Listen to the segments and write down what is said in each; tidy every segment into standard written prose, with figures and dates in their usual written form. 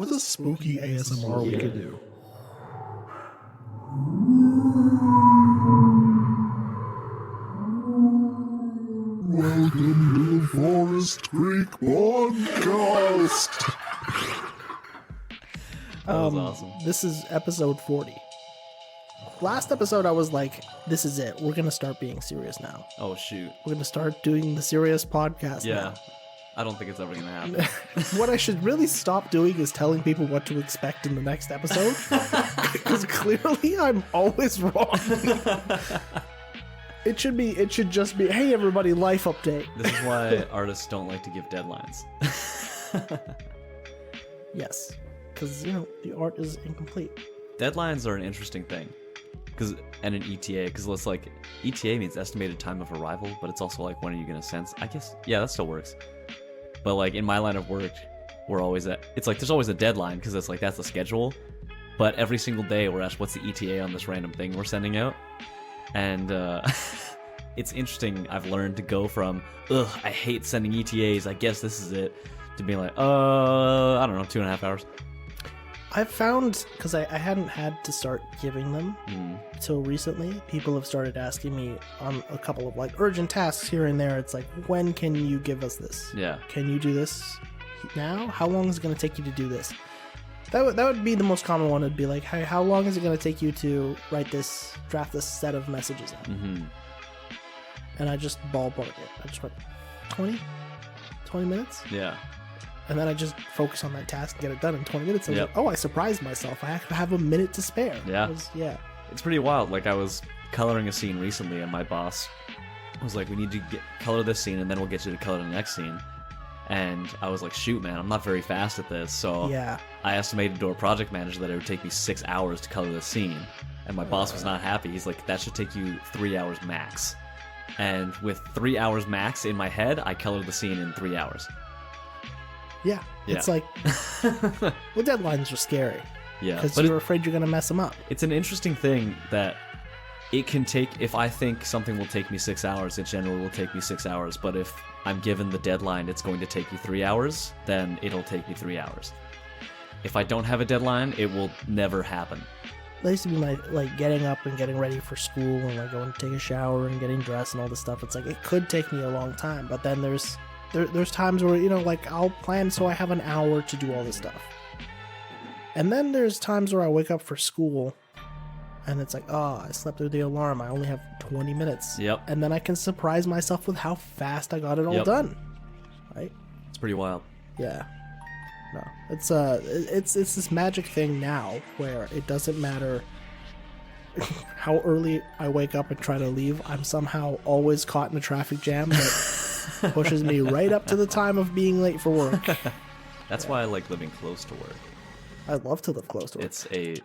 What's a spooky ASMR we could do? Welcome to the Forest Creek Podcast. That was awesome. This is episode 40. Last episode, I was like, this is it. We're going to start being serious now. Oh, shoot. We're going to start doing the serious podcast Yeah. now. I don't think it's ever going to happen. What I should really stop doing is telling people what to expect in the next episode. Because clearly I'm always wrong. It should just be, hey everybody, life update. This is why artists don't like to give deadlines. Yes. Because, the art is incomplete. Deadlines are an interesting thing. And an ETA, because it's like, ETA means estimated time of arrival, but it's also like, when are you going to sense? I guess, yeah, that still works. But like, in my line of work, it's like, there's always a deadline, because it's like, that's the schedule. But every single day, we're asked, what's the ETA on this random thing we're sending out? And it's interesting, I've learned to go from, I hate sending ETAs, I guess this is it, to being like, I don't know, 2.5 hours. I've found, because I hadn't had to start giving them until recently, people have started asking me on a couple of like urgent tasks here and there. It's like, when can you give us this? Yeah. Can you do this now? How long is it going to take you to do this? That would be the most common one. It'd be like, hey, how long is it going to take you to draft this set of messages out? Mm-hmm. And I just ballpark it. I just went 20 minutes? Yeah. And then I just focus on that task and get it done in 20 minutes. And I was Yep. like, I surprised myself. I have a minute to spare. Yeah. It's pretty wild. Like, I was coloring a scene recently, and my boss was like, we need to color this scene, and then we'll get you to color the next scene. And I was like, shoot, man, I'm not very fast at this. So Yeah. I estimated to our project manager that it would take me 6 hours to color this scene. And my boss was not happy. He's like, that should take you 3 hours max. And with 3 hours max in my head, I colored the scene in 3 hours. Yeah. Yeah. It's like, well, deadlines are scary. Yeah. Because But you're afraid you're going to mess them up. it's an interesting thing that it can take, if I think something will take me 6 hours, it generally will take me 6 hours. But if I'm given the deadline, it's going to take you 3 hours, then it'll take me 3 hours. If I don't have a deadline, it will never happen. That used to be my, like, getting up and getting ready for school and, like, going to take a shower and getting dressed and all this stuff. It's like, it could take me a long time. But then there's times where, like, I'll plan so I have an hour to do all this stuff. And then there's times where I wake up for school and it's like, I slept through the alarm. I only have 20 minutes. Yep. And then I can surprise myself with how fast I got it all Yep. done. Right? It's pretty wild. Yeah. No. It's this magic thing now where it doesn't matter how early I wake up and try to leave. I'm somehow always caught in a traffic jam that pushes me right up to the time of being late for work. That's why I like living close to work. I'd love to live close to it. It's a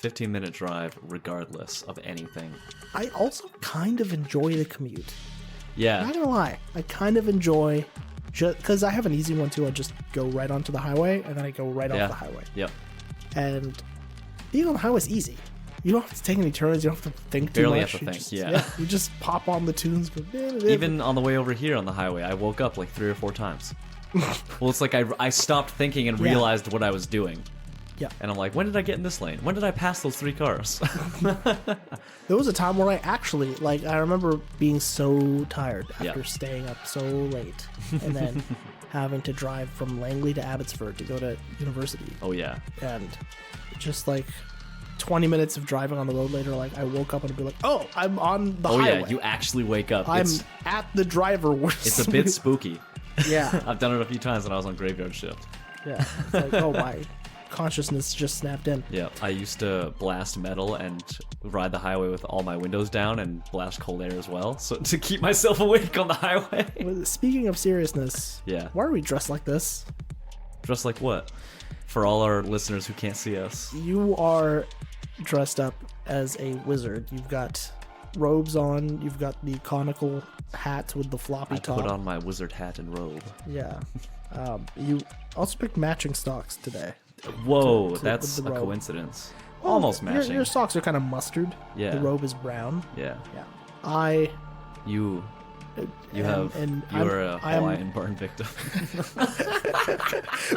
15-minute drive regardless of anything. I also kind of enjoy the commute. Yeah. Not gonna lie, I kind of enjoy, just because I have an easy one too. I just go right onto the highway and then I go right off the highway. Yep. And being on the highway is easy. You don't have to take any turns. You don't have to think too Barely much. have to You think, just, yeah. You just pop on the tunes. Even on the way over here on the highway, I woke up like 3 or 4 times. Well, it's like I stopped thinking and realized what I was doing. Yeah. And I'm like, when did I get in this lane? When did I pass those 3 cars? There was a time where I actually, like, I remember being so tired after Yeah. staying up so late and then having to drive from Langley to Abbotsford to go to university. Oh, yeah. And just like 20 minutes of driving on the road later, like, I woke up and I'd be like, oh, I'm on the Oh, highway. yeah, you actually wake up. I'm It's at the driver. it's a bit spooky. Yeah. I've done it a few times when I was on graveyard shift. Yeah. It's like, oh, my consciousness just snapped in. Yeah, I used to blast metal and ride the highway with all my windows down and blast cold air as well, so to keep myself awake on the highway. Well, speaking of seriousness, Yeah. why are we dressed like this? Dressed like what? For all our listeners who can't see us. You are dressed up as a wizard. You've got robes on. You've got the conical hat with the floppy I top. put on my wizard hat and robe. Yeah. You also picked matching socks today. Whoa, to- that's with a the robe. coincidence. Almost matching. Your socks are kind of mustard. Yeah. The robe is brown. Yeah. Yeah. I You You are a Hawaiian burn victim.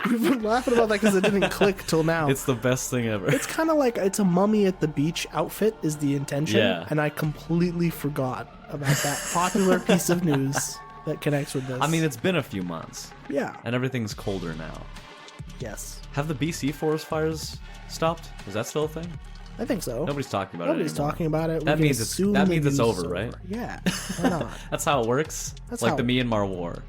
We've been laughing about that because it didn't click till now. It's the best thing ever. It's kind of like it's a mummy at the beach outfit is the intention, Yeah. and I completely forgot about that popular piece of news that connects with this. I mean, it's been a few months, yeah, and everything's colder now. yes, Have the BC forest fires stopped? Is that still a thing? I think so. Nobody's talking about Nobody's it anymore. talking about it. We That can means assume that the means it's news is over, right? Yeah, why not? That's how it works. That's like how the it- Myanmar war.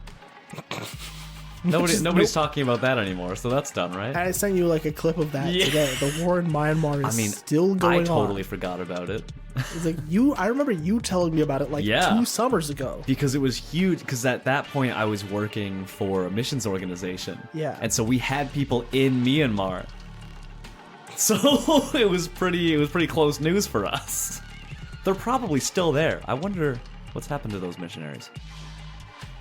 Nobody's talking about that anymore, so that's done, right? I sent you like a clip of that Yeah. today. The war in Myanmar is still I going totally on. forgot about it It's like I remember you telling me about it like Yeah. 2 summers ago. because it was huge. Because at that point, I was working for a missions organization. Yeah. and so we had people in Myanmar. So it was pretty close news for us. They're probably still there. I wonder what's happened to those missionaries.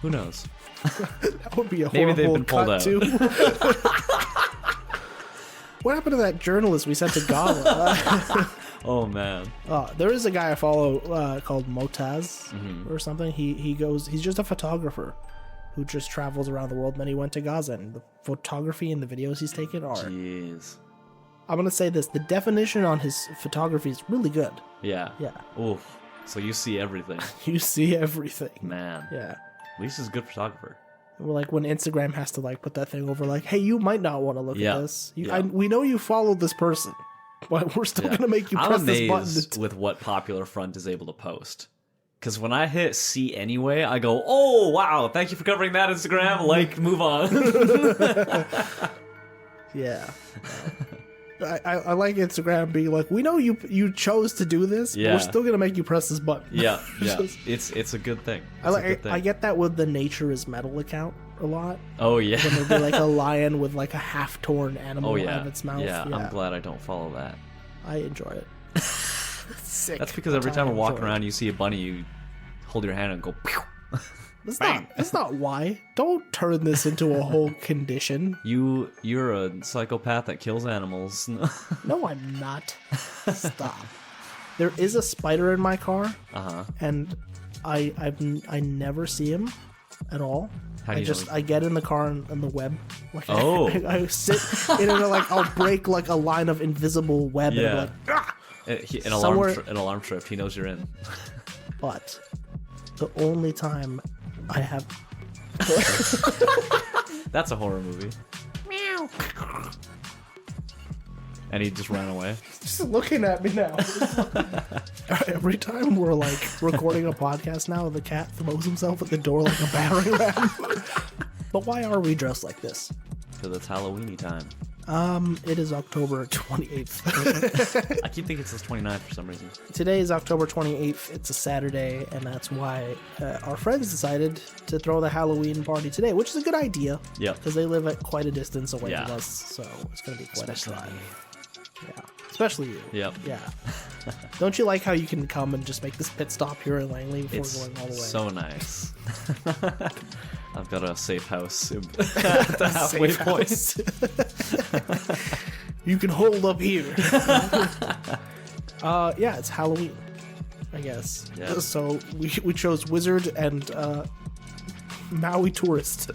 Who knows? That would be a Maybe horrible they've been pulled cut out. too. What happened to that journalist we sent to Gaza? Oh man. There is a guy I follow called Motaz Mm-hmm. or something. He's just a photographer who just travels around the world. And then he went to Gaza, and the photography and the videos he's taken are. Jeez. I'm gonna say this: the definition on his photography is really good. Yeah. Yeah, Oof. So you see everything, you see everything. man. Yeah. At least he's a good photographer. Well, like when Instagram has to like put that thing over, like, hey, you might not want to look Yeah. at this. Yeah. We know you follow this person, but we're still Yeah. gonna make you I'm press this amazed button. with what Popular Front is able to post. Because when I hit see anyway, I go, oh wow, thank you for covering that, Instagram. Like, move on. Yeah. I like Instagram being like, we know you chose to do this, but Yeah. we're still gonna make you press this button. yeah, yeah. Just- It's a good thing. I It's a good like thing. I get that with the Nature is Metal account a lot. Oh yeah. When there'll be like a lion with like a half torn animal Oh out yeah. of its mouth. Yeah, I'm glad I don't follow that. I enjoy it. Sick. That's because every time I we're walking enjoy it. around, you see a bunny, you hold your hand and go. Pew! That's not why. Don't turn this into a whole condition. You're a psychopath that kills animals. No, I'm not. Stop. There is a spider in my car, and I never see him at all. How do you know? I get in the car on the web. Like Oh. I sit in it, like I'll break like a line of invisible web and Yeah. be like, ah! An Somewhere- alarm shift. He knows you're in. But the only time I have That's a horror movie. meow And he just ran away. just looking at me now. Every time we're like recording a podcast now, the cat throws himself at the door like a battering ram. But why are we dressed like this? Because it's Halloweeny time. It is October 28th. I keep thinking it says 29th for some reason. Today is October 28th. It's a Saturday, and that's why our friends decided to throw the Halloween party today, which is a good idea. Yep. Because they live at quite a distance away Yeah. from us, so it's going to be quite Especially a drive. Yeah. Especially you. Yep. Yeah. Don't you like how you can come and just make this pit stop here in Langley before It's going all the way? so nice. I've got a safe house at the halfway Safe point. house. You can hold up here. Yeah, it's Halloween, I guess. Yeah. So we chose Wizard and Maui Tourist.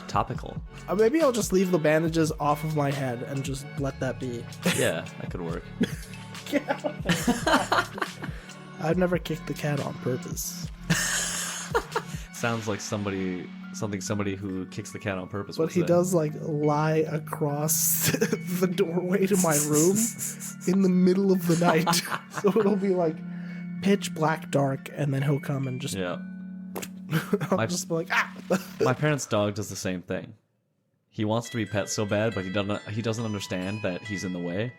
Topical. Maybe I'll just leave the bandages off of my head and just let that be. Yeah, that could work. I've never kicked the cat on purpose. Sounds like somebody who kicks the cat on purpose. But would he say. does like lie across the doorway to my room in the middle of the night. So it'll be like pitch black dark, and then he'll come and just Yeah. I'll just be like, ah. My parents' dog does the same thing. He wants to be pet so bad, but he doesn't understand that he's in the way.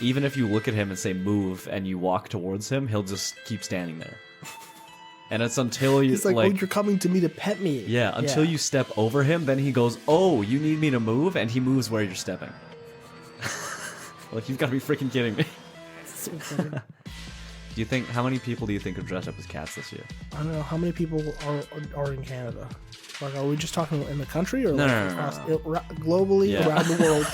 Even if you look at him and say move and you walk towards him, he'll just keep standing there. And it's until you He's like, oh, you're coming to me to pet me. yeah, until you step over him, then he goes, "Oh, you need me to move," and he moves where you're stepping. Like, you've got to be freaking kidding me. So funny. Do you think how many people do you think are dressed up as cats this year? I don't know how many people are in Canada. Like, are we just talking in the country or No, like no, no, across, no. globally Yeah. around the world?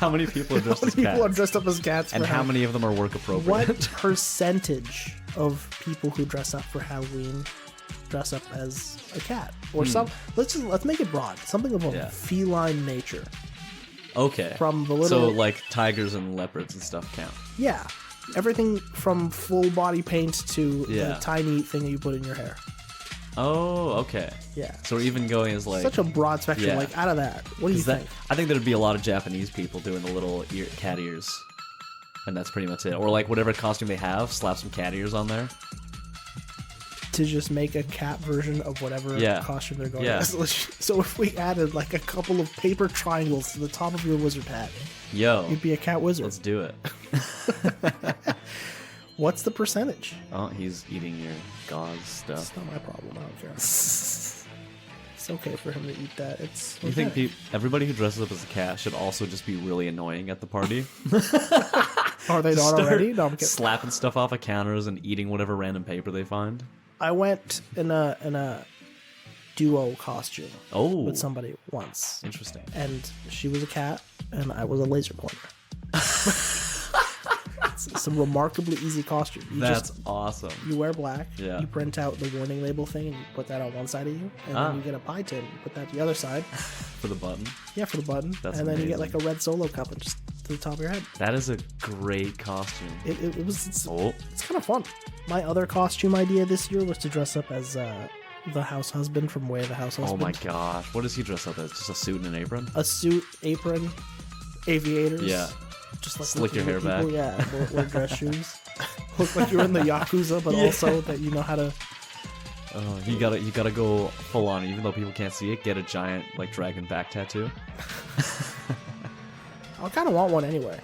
How many people are dressed as People are cats? dressed up as cats. And for how Halloween. many of them are work appropriate? What percentage of people who dress up for Halloween dress up as a cat or some? Let's make it broad. Something of a Yeah. feline nature. Okay. From the So little- like tigers and leopards and stuff count. Yeah, everything from full body paint to Yeah. the tiny thing that you put in your hair. Oh, okay. Yeah, So we're even going as like such a broad spectrum. yeah. Like out of that, what do you is that, think? I think there'd be a lot of Japanese people doing the little cat ears. And that's pretty much it. Or like whatever costume they have, slap some cat ears on there. To just make a cat version of whatever Yeah. costume they're going Yeah. as. So if we added like a couple of paper triangles to the top of your wizard hat, Yo, you'd be a cat wizard. let's do it. What's the percentage? Oh, he's eating your gauze stuff. It's not my problem. I don't care. It's okay for him to eat that. It's You think okay. everybody who dresses up as a cat should also just be really annoying at the party? Are they not Start already? No, I'm kidding. slapping stuff off of counters and eating whatever random paper they find. I went in a duo costume Oh, with somebody once, interesting. and she was a cat, and I was a laser pointer. It's a remarkably easy costume. You That's just awesome. you wear black. Yeah. You print out the warning label thing, and you put that on one side of you, and Ah. then you get a pie tin. You put that to the other side. For the button. Yeah, for the button. That's and then you get amazing. like a red Solo cup and just to the top of your head. That is a great costume. It was. Oh, It's kind of fun. My other costume idea this year was to dress up as the house husband from Way of the House oh Husband. my gosh. What does he dress up as? Just a suit and an apron? A suit, apron, aviators. Yeah. Just like Slick your hair people, back. Yeah, wear dress shoes. Look like you're in the Yakuza, but Yeah. also that you know how to. Oh, you gotta go full on. Even though people can't see it, get a giant like dragon back tattoo. I kind of want one anyway.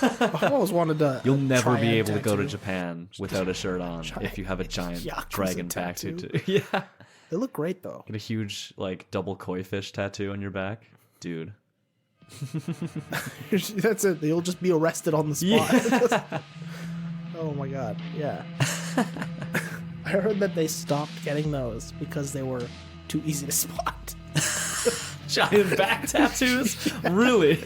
I've always wanted to. You'll never be triad able to go to tattoo. Japan without a shirt on if you have a giant Yakuza dragon back tattoo. tattoo. Yeah. They look great though. Get a huge like double koi fish tattoo on your back, dude. That's it. You'll just be arrested on the spot. Oh my god. Yeah. I heard that they stopped getting those because they were too easy to spot. Giant back tattoos? Really?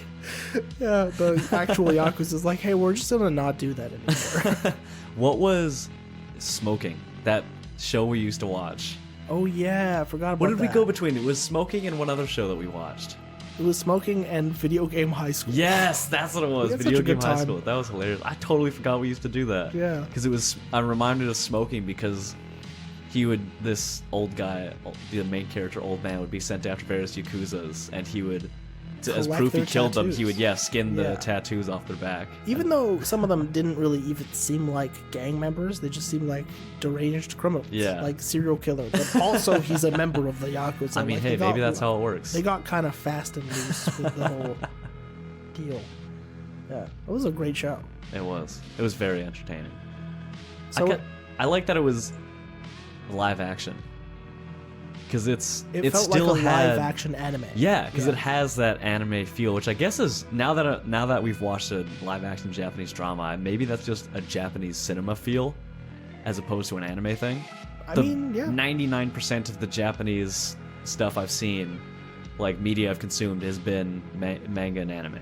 Yeah, the actual Yakuza's like, hey, we're just gonna not do that anymore. What was Smoking? That show we used to watch. Oh yeah, I forgot about What did we that. go between? It was Smoking and one other show that we watched. It was Smoking and Video Game High School. Yes, that's what it was. had Video such a Game good High time. School. That was hilarious. I totally forgot we used to do that. Yeah. Because it was. I'm reminded of Smoking because he would. This old guy, the main character, old man, would be sent after various yakuzas, and he would, as Collect proof he their killed them, he tattoos. would skin the Yeah. tattoos off their back. Even though some of them didn't really even seem like gang members, they just seemed like deranged criminals. Yeah. Like serial killer. But also he's a member of the Yakuza. I mean, Like, hey, they got- maybe that's how it works. They got kind of fast and loose with the whole deal. Yeah, it was a great show. It was. It was very entertaining. So I like that it was live action. Because it it felt still like a had live action anime. yeah, because Yeah. it has that anime feel, which I guess is now that we've watched a live action Japanese drama, maybe that's just a Japanese cinema feel, as opposed to an anime thing. I mean, yeah. 99% of the Japanese stuff I've seen, like media I've consumed, has been manga and anime,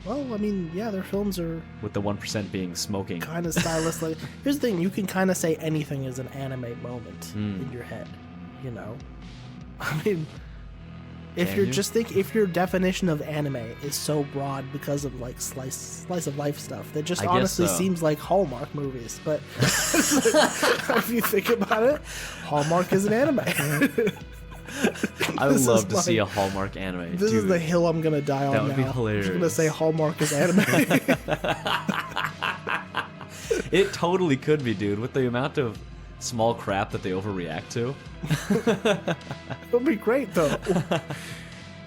Well, I mean, yeah, their films are with the 1% being Smoking. kind of stylistic. Here's the thing: you can kind of say anything is an anime moment Hmm. in your head. You know, I mean, if Can you're you? just if your definition of anime is so broad because of like slice of life stuff, that just I guess honestly so. seems like Hallmark movies. But if you think about it, Hallmark is an anime. I would This love is to see a like- Hallmark anime. This Dude, is the hill I'm gonna die on That would now. be I'm just gonna hilarious. say Hallmark is anime. It totally could be, dude, with the amount of small crap that they overreact to. It would be great though.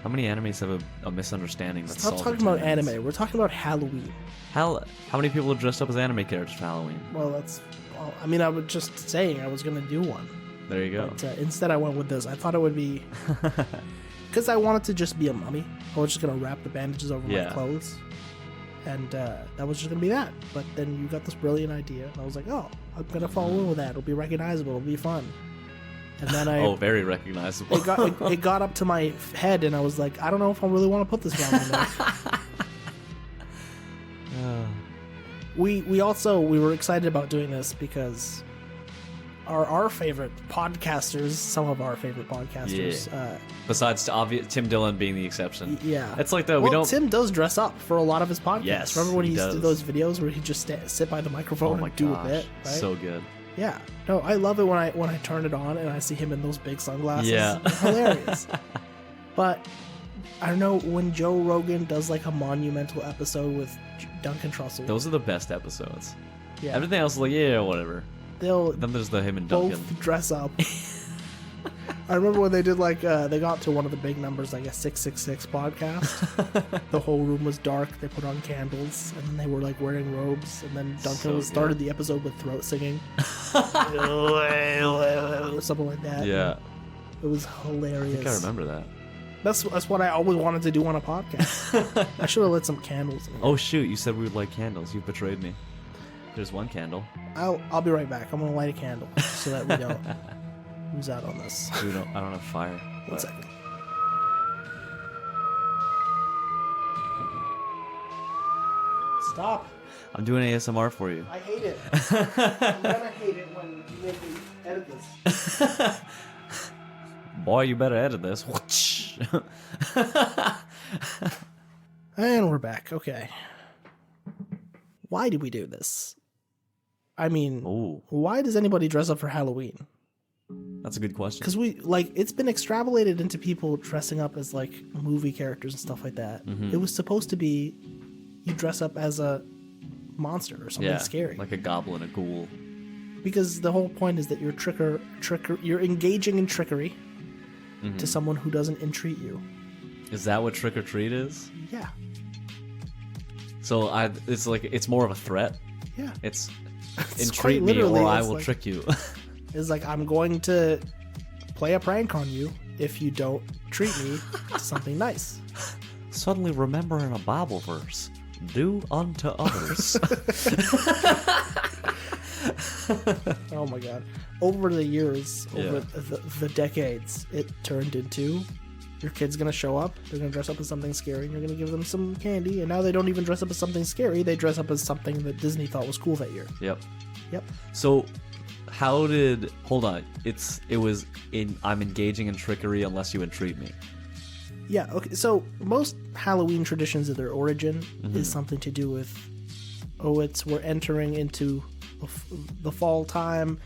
How many animes have a misunderstanding that's Stop solved talking in 10 about minutes? anime. We're talking about Halloween. How many people have dressed up as anime characters for Halloween? Well, that's. Well, I mean, I was just saying I was gonna do one, There you go. but instead I went with this. I thought it would be because I wanted to just be a mummy. I was just gonna wrap the bandages over Yeah. my clothes, and that was just gonna be that. But then you got this brilliant idea, and I was like, oh, I'm gonna follow in with that. It'll be recognizable. It'll be fun. And then I. Oh, very recognizable. it got up to my head, and I was like, I don't know if I really want to put this around my neck. we were excited about doing this because our favorite podcasters, some of our favorite podcasters, Besides Tim Dillon being the exception. yeah. It's like the well, we don't. Tim does dress up for a lot of his podcasts. Yes, Remember when he he used to do does. those videos where he just sit by the microphone Oh my and do gosh, a bit, right? so good. Yeah. No, I love it when I turn it on and I see him in those big sunglasses. Yeah. It's hilarious. But I don't know, when Joe Rogan does like a monumental episode with Duncan Trussell, Those are the best episodes. yeah, Everything else is like, yeah, whatever. they'll Then there's the him and both Duncan. dress up. I remember when they did like they got to one of the big numbers, like a 666 podcast. The whole room was dark. They put on candles, and then they were like wearing robes. And then Duncan So started the episode with throat singing, something like that. Yeah, It was I hilarious. think I remember that. That's what I always wanted to do on a podcast. I should have lit some candles in here. Oh shoot, you said we would light candles. You betrayed me. There's one candle. I'll be right back. I'm gonna light a candle so that we don't lose out on this. I don't have fire. One but- second. Stop. I'm doing ASMR for you. I hate it. I'm gonna hate it when you make me edit this. Boy, you better edit this. And we're back. Okay. Why do we do this? I mean, Oh, why does anybody dress up for Halloween? that's a good question. Because it's been extrapolated into people dressing up as like movie characters and stuff like that. Mm-hmm. It was supposed to be you dress up as a monster or something Yeah, scary. like a goblin, a ghoul. Because the whole point is that you're you're engaging in trickery Mm-hmm. to someone who doesn't entreat you. Is that what trick or treat is? Yeah. So it's more of a threat. Yeah. It's It's entreat quite me literally, or I it's will like- trick you. It's like, I'm going to play a prank on you if you don't treat me to something nice. Suddenly remembering a Bible verse. Do unto others. Oh my god. Over the years, over Yeah. the decades, it turned into your kid's gonna show up, they're gonna dress up as something scary, and you're gonna give them some candy, and now they don't even dress up as something scary, they dress up as something that Disney thought was cool that year. Yep. Yep. So hold on. I'm engaging in trickery unless you entreat me. Yeah, okay, so most Halloween traditions of their origin Mm-hmm. is something to do with, we're entering into the fall time,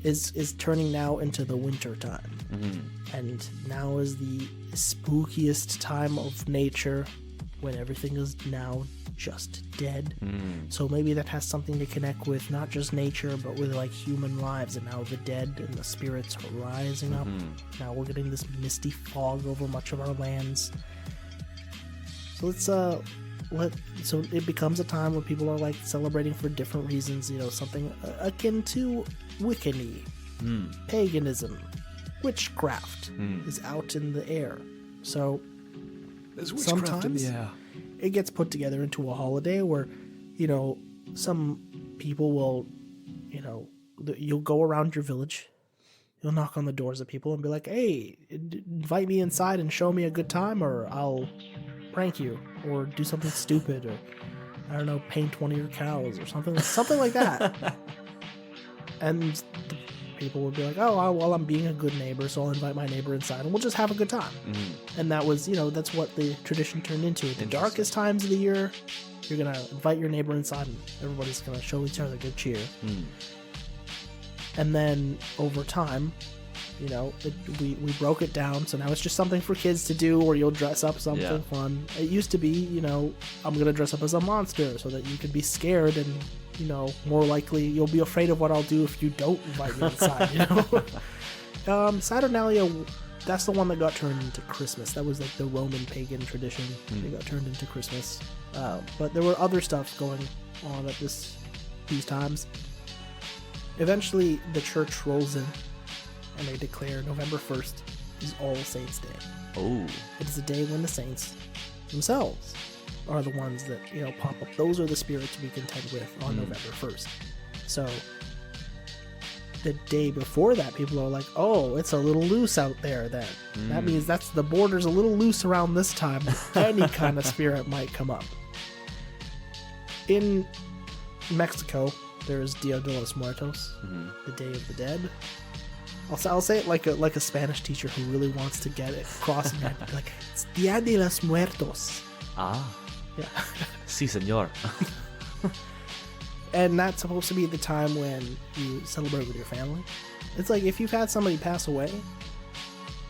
is turning now into the winter time. Mm-hmm. And now is the spookiest time of nature when everything is now just dead. So maybe that has something to connect with not just nature but with like human lives, and now the dead and the spirits are rising up. Now we're getting this misty fog over much of our lands. So so it becomes a time where people are like celebrating for different reasons, something akin to Wiccan-y. Paganism, witchcraft is out in the air. So sometimes it gets put together into a holiday where, some people will, you'll go around your village, you'll knock on the doors of people and be like, hey, invite me inside and show me a good time, or I'll prank you, or do something stupid, or I don't know, paint one of your cows or something like that. And the people would be like, oh, well, I'm being a good neighbor, so I'll invite my neighbor inside and we'll just have a good time. And that was, that's what the tradition turned into. The darkest times of the year, you're going to invite your neighbor inside and everybody's going to show each other good cheer. And then over time, we broke it down, so now it's just something for kids to do, or you'll dress up something fun. It used to be, I'm going to dress up as a monster so that you can be scared and, more likely you'll be afraid of what I'll do if you don't invite me inside, Saturnalia, that's the one that got turned into Christmas. That was like the Roman pagan tradition. It got turned into Christmas. But there were other stuff going on at these times. Eventually, the church rolls in and they declare November 1st is All Saints Day. Oh. It is a day when the saints themselves are the ones that, pop up. Those are the spirits we contend with on November 1st. So the day before that, people are like, oh, it's a little loose out there then. That means the border's a little loose around this time. Any kind of spirit might come up. In in Mexico, there's Dia de los Muertos, the Day of the Dead. I'll say it like a Spanish teacher who really wants to get it across. And like, it's Dia de los Muertos. Ah, Yeah. sí, señor. And that's supposed to be the time when you celebrate with your family. It's like if you've had somebody pass away,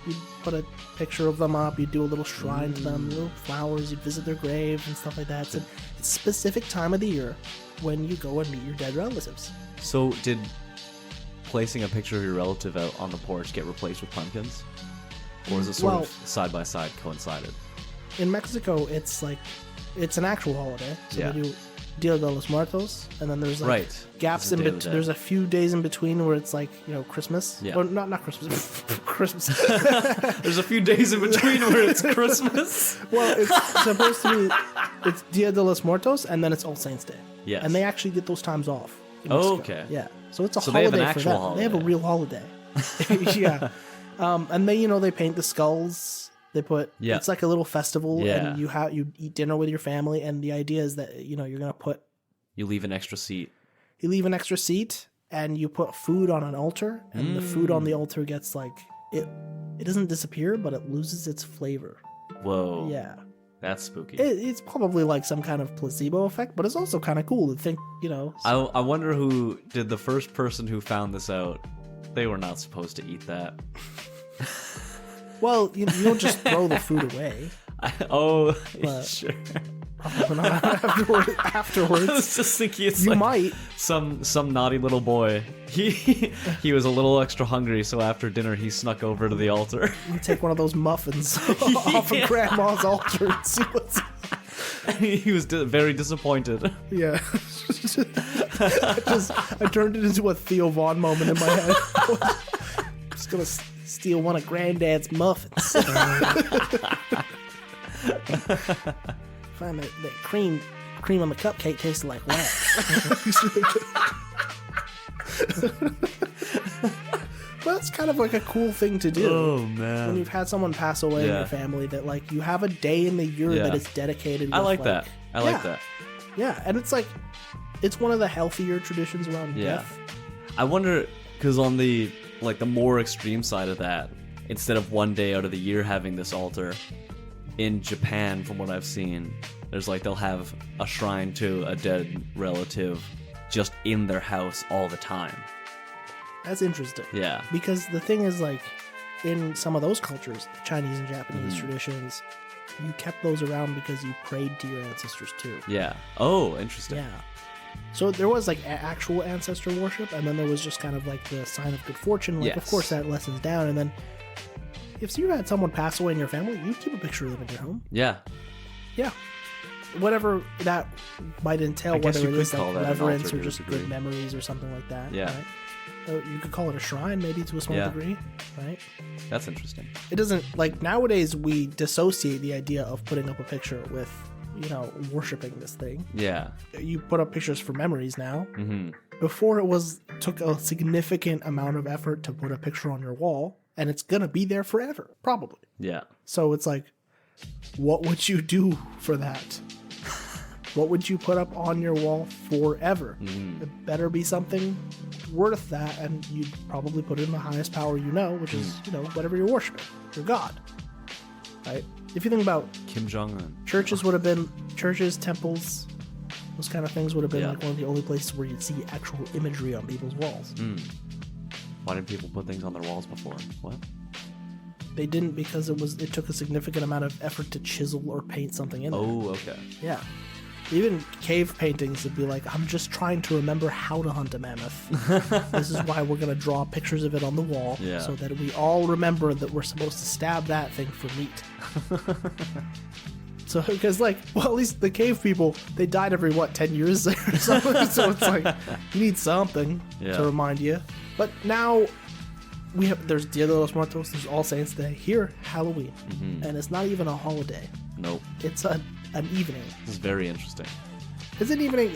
you put a picture of them up, you do a little shrine to them, little flowers, you visit their grave and stuff like that. It's a specific time of the year when you go and meet your dead relatives. So, did placing a picture of your relative out on the porch get replaced with pumpkins? Or is it sort of side by side coincided? In Mexico, it's like, it's an actual holiday. So Yeah. they do Dia de los Muertos, and then there's like Right. gaps It's a in Day of the between. Dead. There's a few days in between where it's like, Christmas. Yeah. Or not Christmas. Christmas. There's a few days in between where it's Christmas. Well, it's supposed to be, it's Dia de los Muertos, and then it's All Saints Day. Yes. And they actually get those times off. in Oh, Mexico. okay. Yeah. So it's a So they holiday have an for actual them. They have a holiday. real holiday. Yeah. And they paint the skulls. They put, Yeah. it's like a little festival, Yeah. and you eat dinner with your family, and the idea is that, you're going to put, You leave an extra seat. you leave an extra seat, and you put food on an altar, and the food on the altar gets like, it doesn't disappear, but it loses its flavor. Whoa. Yeah. That's spooky. It's probably like some kind of placebo effect, but it's also kind of cool to think, I wonder who did the first person who found this out. They were not supposed to eat that. well, you don't just throw the food away. Yeah, sure. Probably not I afterwards. was just thinking it's You like might. some naughty little boy. He was a little extra hungry, so after dinner he snuck over to the altar. You take one of those muffins off of grandma's altar and see what's... He was very disappointed. Yeah. I turned it into a Theo Vaughn moment in my head. I'm just gonna steal one of Granddad's muffins. Find that cream on the cupcake tasted like wax. But that's kind of like a cool thing to do. Oh When man. you've had someone pass away in Yeah. your family, that like you have a day in the year Yeah. that is dedicated. I with, like that. I like that. Yeah, and it's like, it's one of the healthier traditions around Yeah. death. I wonder, because on the more extreme side of that, instead of one day out of the year having this altar, in Japan, from what I've seen, there's they'll have a shrine to a dead relative just in their house all the time. That's interesting. Yeah. Because the thing is, like, in some of those cultures, Chinese and Japanese traditions, you kept those around because you prayed to your ancestors too. Yeah. Oh, interesting. Yeah. So there was like actual ancestor worship, and then there was just kind of like the sign of good fortune. Like, of Yes. course, that lessens down. And then if you had someone pass away in your family, you keep a picture of them in your home. Yeah. Yeah. Whatever that might entail, I guess whether you it is could call like that an reverence altar or to a just degree. good memories or something like that. Yeah. Right? You could call it a shrine, maybe, to a small Yeah. degree, right? That's interesting. It doesn't, like, nowadays we dissociate the idea of putting up a picture with, worshiping this thing. Yeah. You put up pictures for memories now. Mm-hmm. Before, took a significant amount of effort to put a picture on your wall, and it's gonna be there forever, probably. Yeah. So it's like, what would you do for that? What would you put up on your wall forever? It better be something worth that, and you'd probably put it in the highest power which is, whatever you're worshiping, your God. Right? If you think about Kim Jong-un. churches, temples, those kind of things would have been Yeah. like one of the only places where you'd see actual imagery on people's walls. Why didn't people put things on their walls before? What? They didn't, because it took a significant amount of effort to chisel or paint something in there. Oh, okay. Yeah. Even cave paintings would be like, I'm just trying to remember how to hunt a mammoth. This is why we're going to draw pictures of it on the wall, Yeah. so that we all remember that we're supposed to stab that thing for meat. So, because at least the cave people, they died every, 10 years or something? So it's like, you need something Yeah. to remind you. But now, there's Dia de los Muertos, there's All Saints Day, here, Halloween. And it's not even a holiday. Nope. It's an evening. This is very interesting. Is it evening,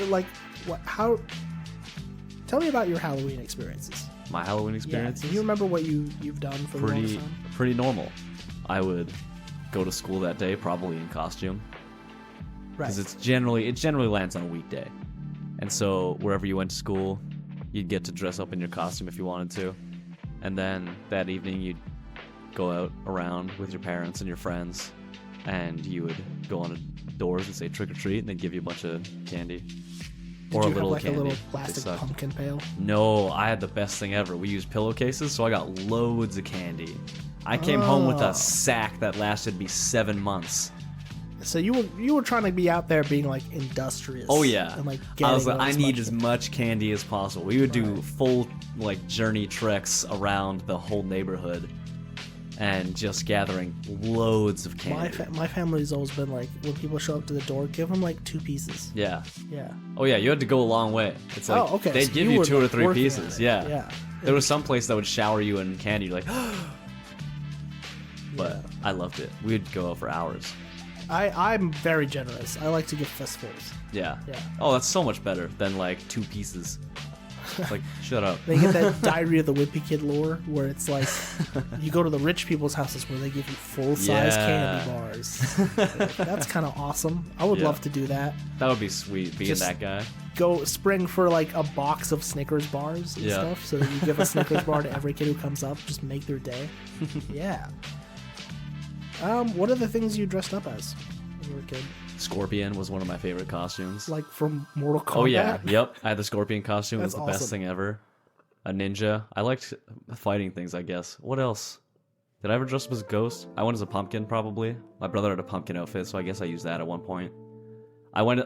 tell me about your Halloween experiences. My Halloween Yeah. experiences? Do you remember what you've done for the longest time? pretty normal. I would go to school that day, probably in costume, Right. because it generally lands on a weekday, And so wherever you went to school, you'd get to dress up in your costume if you wanted to. And then that evening you'd go out around with your parents and your friends, and you would go on doors and say trick or treat, and they'd give you a bunch of candy. Or Did a you little have like candy. a little They plastic sucked. pumpkin pail? No, I had the best thing ever. We used pillowcases, so I got loads of candy. I came home with Oh. a sack that lasted me 7 months. So you were trying to be out there being like industrious. Oh yeah, And like I was getting like, I as need much- as much candy as possible. We would do Right. full like journey treks around the whole neighborhood, and just gathering loads of candy. My family's always been like, when people show up to the door, give them like 2 pieces. Yeah. Yeah. Oh yeah, you had to go a long way. It's like Oh, okay, they'd so give you you were, 2 or like, 3 working pieces. at it. Yeah. Yeah. There was some place that would shower you in candy. You're like, but Yeah. I loved it. We'd go out for hours. I'm very generous. I like to give fistfuls. Yeah. Yeah. Oh, that's so much better than like 2 pieces. It's like, shut up. They get that Diary of the Wimpy Kid lore where it's like you go to the rich people's houses where they give you full-size Yeah. candy bars. Like, that's kind of awesome. I would Yeah. love to do that. That would be sweet, being Just- that guy. Go spring for like a box of Snickers bars and Yeah. stuff, so that you give a Snickers bar to every kid who comes up. Just make their day. Yeah. What are the things you dressed up as when you were a kid? Scorpion was one of my favorite costumes. Like from Mortal Kombat? Oh yeah, yep. I had the scorpion costume. It was That's the best awesome. thing ever. A ninja. I liked fighting things, I guess. What else? Did I ever dress up as a ghost? I went as a pumpkin, probably. My brother had a pumpkin outfit, so I guess I used that at one point. I went.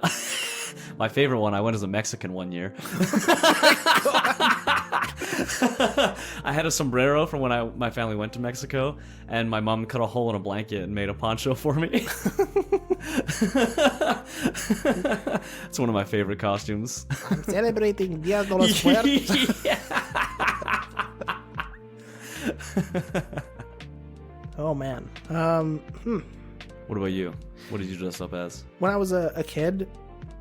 My favorite one. I went as a Mexican one year. I had a sombrero from when my family went to Mexico, and my mom cut a hole in a blanket and made a poncho for me. It's one of my favorite costumes. I'm celebrating Dia de los Muertos. Oh man. What about you? What did you dress up as? When I was a kid,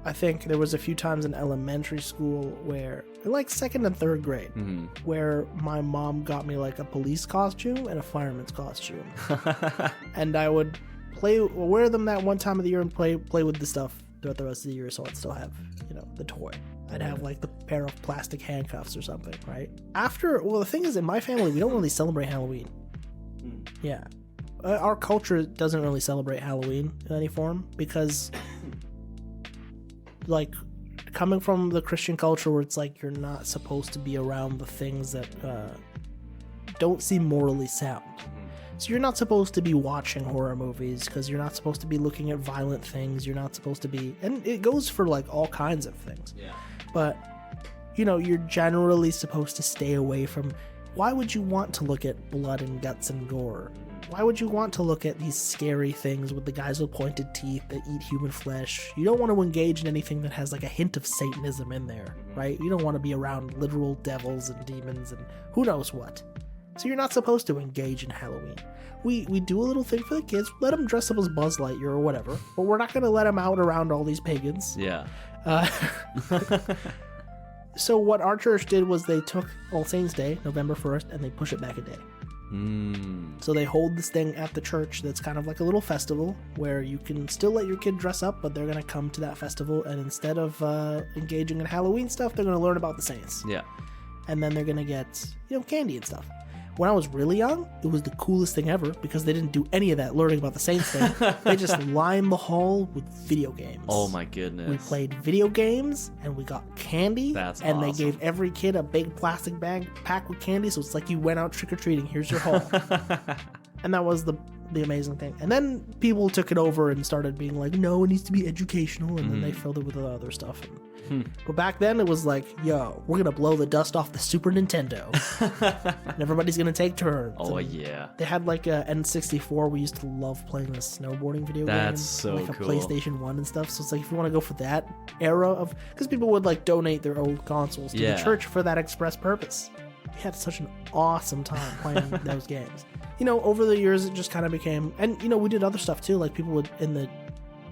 I think there was a few times in elementary school where, like 2nd and 3rd grade, where my mom got me like a police costume and a fireman's costume, and I would wear them that one time of the year and play with the stuff throughout the rest of the year, so I'd still have, the toy. I'd have like the pair of plastic handcuffs or something, right? The thing is, in my family, we don't really celebrate Halloween. Yeah. Our culture doesn't really celebrate Halloween in any form because, like, coming from the Christian culture where it's like you're not supposed to be around the things that don't seem morally sound. So you're not supposed to be watching horror movies because you're not supposed to be looking at violent things. You're not supposed to be, and it goes for like all kinds of things. Yeah. But, you're generally supposed to stay away from. Why would you want to look at blood and guts and gore? Why would you want to look at these scary things with the guys with pointed teeth that eat human flesh? You don't want to engage in anything that has like a hint of Satanism in there, right? You don't want to be around literal devils and demons and who knows what. So you're not supposed to engage in Halloween. We do a little thing for the kids, let them dress up as Buzz Lightyear or whatever, but we're not going to let them out around all these pagans. Yeah. So what our church did was they took All Saints Day, November 1st, and they push it back a day. So they hold this thing at the church that's kind of like a little festival where you can still let your kid dress up, but they're going to come to that festival, and instead of engaging in Halloween stuff, they're going to learn about the saints. Yeah. And then they're going to get, candy and stuff. When I was really young, it was the coolest thing ever because they didn't do any of that learning about the saints thing. They just lined the hall with video games. Oh my goodness. We played video games and we got candy. That's and awesome. they gave every kid a big plastic bag packed with candy, so it's like you went out trick-or-treating. Here's your haul. And that was the amazing thing. And then people took it over and started being like, no, it needs to be educational, and then they filled it with other stuff. But back then it was like, yo, we're gonna blow the dust off the Super Nintendo. And everybody's gonna take turns. Oh And yeah. they had like a N64. We used to love playing the snowboarding video game. That's so like cool. a PlayStation 1 and stuff. So it's like if you want to go for that era of, because people would like donate their old consoles to Yeah. the church for that express purpose. We had such an awesome time playing those games. Over the years it just kind of became, and we did other stuff too. Like people would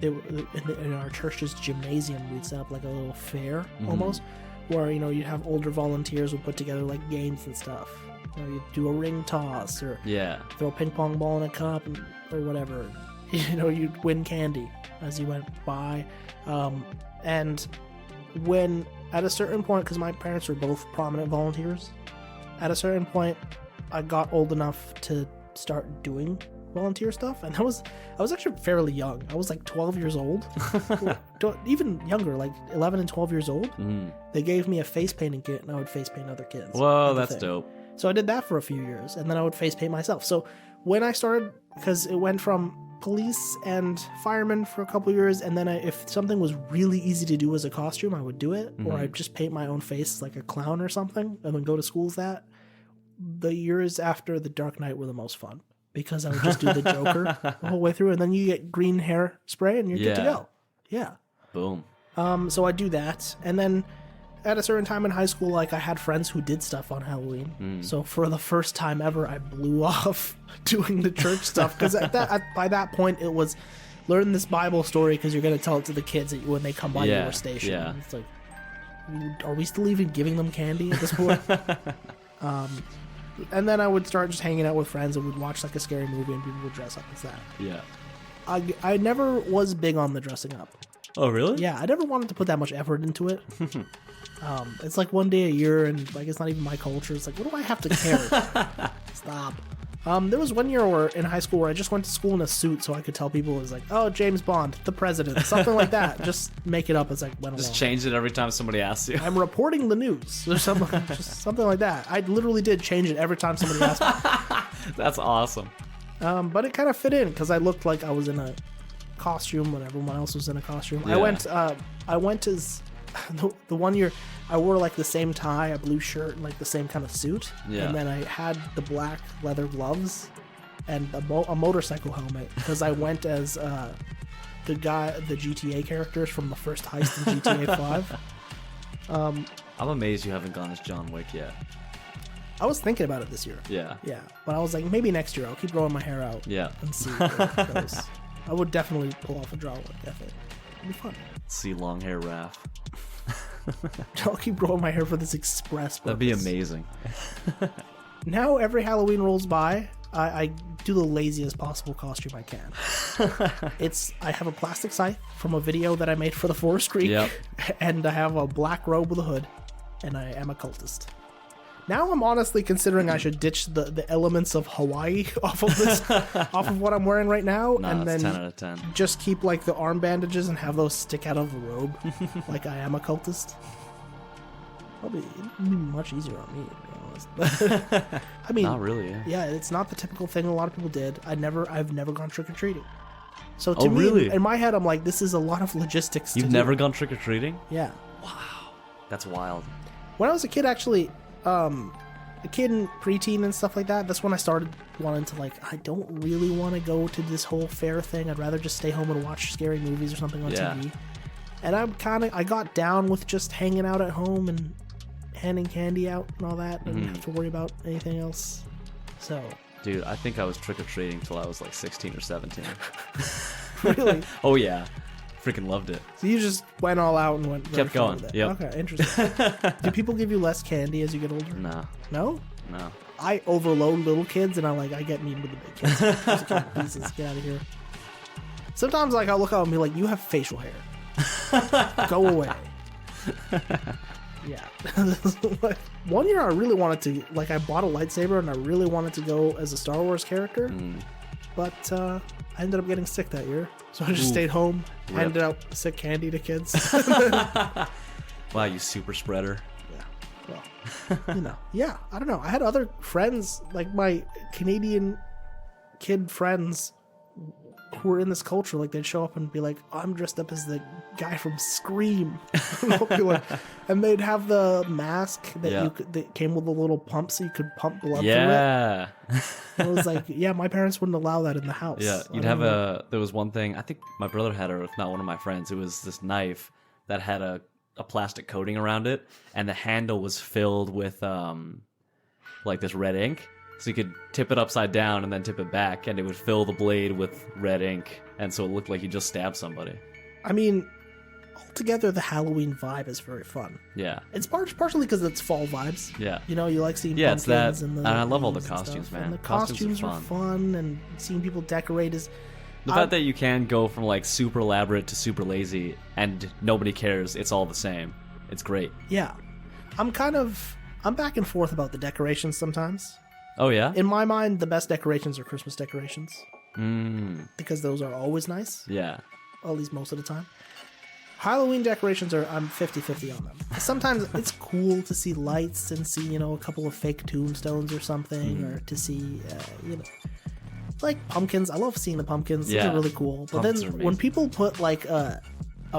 in our church's gymnasium, we'd set up like a little fair almost, where you'd have older volunteers would put together like games and stuff. You'd do a ring toss or Yeah. throw a ping pong ball in a cup or whatever. You'd win candy as you went by. And when at a certain point, because my parents were both prominent volunteers, at a certain point, I got old enough to start doing volunteer stuff, and I was actually fairly young. I was like 12 years old, even younger, like 11 and 12 years old. They gave me a face painting kit, and I would face paint other kids. Whoa, that's dope. So I did that for a few years, and then I would face paint myself. So when I started, because it went from police and fireman for a couple years, and then if something was really easy to do as a costume, I would do it, or I'd just paint my own face like a clown or something, and then go to school with that. The years after The Dark Knight were the most fun, because I would just do the Joker the whole way through, and then you get green hair spray, and you're good to go. Yeah. Boom. So I do that, and then at a certain time in high school, like I had friends who did stuff on Halloween. So for the first time ever, I blew off doing the church stuff, because by that point it was learn this Bible story because you're going to tell it to the kids when they come by your station. Yeah. And it's like, are we still even giving them candy at this point? And then I would start just hanging out with friends, and we'd watch like a scary movie, and people would dress up as that. Yeah. I never was big on the dressing up. Oh, really? Yeah, I never wanted to put that much effort into it. It's like one day a year, and like it's not even my culture. It's like, what do I have to care? Stop. There was one year where in high school where I just went to school in a suit so I could tell people it was like, oh, James Bond, the president, something like that. Just make it up as I went along. Just change it every time somebody asks you. I'm reporting the news or something, just something like that. I literally did change it every time somebody asked me. That's awesome. But it kind of fit in because I looked like I was in a costume when everyone else was in a costume. Yeah. I went as the one year I wore like the same tie, a blue shirt, and like the same kind of suit. Yeah. And then I had the black leather gloves and a motorcycle helmet because I went as the GTA characters from the first heist in GTA 5. I'm amazed you haven't gone as John Wick yet. I was thinking about it this year. Yeah. Yeah, but I was like, maybe next year I'll keep growing my hair out. Yeah. And see where it goes. I would definitely pull off a draw like that. It'd be fun. See long hair Raph. I'll keep growing my hair for this express purpose. That'd be amazing. Now every Halloween rolls by, I do the laziest possible costume I can. I have a plastic scythe from a video that I made for the Forest Creek, Yep. and I have a black robe with a hood, and I am a cultist. Now I'm honestly considering I should ditch the elements of Hawaii off of what I'm wearing right now, Nah, and that's then 10 out of 10. just keep like the arm bandages and have those stick out of the robe, like I am a cultist. It'd be much easier on me, to be honest. I mean, Not really, yeah. yeah, it's not the typical thing a lot of people did. I've never gone trick or treating. So to Oh, me, really? in my head, I'm like, this is a lot of logistics. You've to never do. gone trick-or-treating? Yeah. That's wild. When I was a kid, actually, a kid in preteen and stuff like that, that's when I started wanting to, like, I don't really want to go to this whole fair thing. I'd rather just stay home and watch scary movies or something on Yeah. TV. And I got down with just hanging out at home and handing candy out and all that. I didn't have to worry about anything else. So, Dude, I think I was trick-or-treating till I was like 16 or 17. really? Oh, yeah. Freaking loved it. So you just went all out and went very Kept far going, with it. yep. Okay, interesting. Do people give you less candy as you get older? Nah, No? no. I overload little kids, and I get mean with the big kids. Just get pieces, get out of here. Sometimes, like, I'll look out and be like, "You have facial hair. Go away." Yeah. One year, I really wanted to, like, I bought a lightsaber, and I really wanted to go as a Star Wars character, but I ended up getting sick that year, so I just stayed home, handed out sick candy to kids. Wow, you super spreader. Well, yeah, I don't know. I had other friends, like my Canadian kid friends who were in this culture, like they'd show up and be like, I'm dressed up as the guy from Scream. And they'd have the mask that came with a little pump so you could pump blood Yeah. through it. And it was like, yeah, my parents wouldn't allow that in the house. Yeah, you'd have there was one thing, I think my brother had, or if not one of my friends, it was this knife that had a plastic coating around it, and the handle was filled with like this red ink. So you could tip it upside down and then tip it back, and it would fill the blade with red ink, and so it looked like you just stabbed somebody. I mean, altogether, the Halloween vibe is very fun. Yeah. It's partially because it's fall vibes. Yeah. You know, you like seeing Yeah, it's pumpkins that, and and I love all the leaves and costumes, stuff. man. And the Costumes costumes are are fun, and seeing people decorate is... The fact that you can go from like super elaborate to super lazy and nobody cares, it's all the same. It's great. Yeah. I'm back and forth about the decorations sometimes. Oh yeah. In my mind, the best decorations are Christmas decorations because those are always nice, Yeah. at least most of the time. Halloween decorations I'm 50-50 on them. Sometimes it's cool to see lights and see, a couple of fake tombstones or something, or to see, like pumpkins. I love seeing the pumpkins. Those Yeah. are really cool. But Pumpkins then are when amazing. people put like a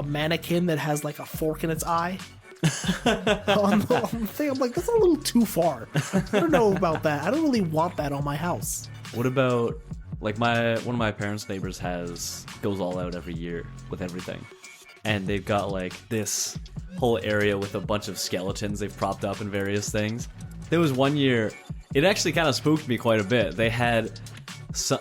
mannequin that has like a fork in its eye on the thing, I'm like, that's a little too far. I don't know about that. I don't really want that on my house. What about like one of my parents' neighbors goes all out every year with everything, and they've got like this whole area with a bunch of skeletons they've propped up in various things. There was one year, it actually kind of spooked me quite a bit. They had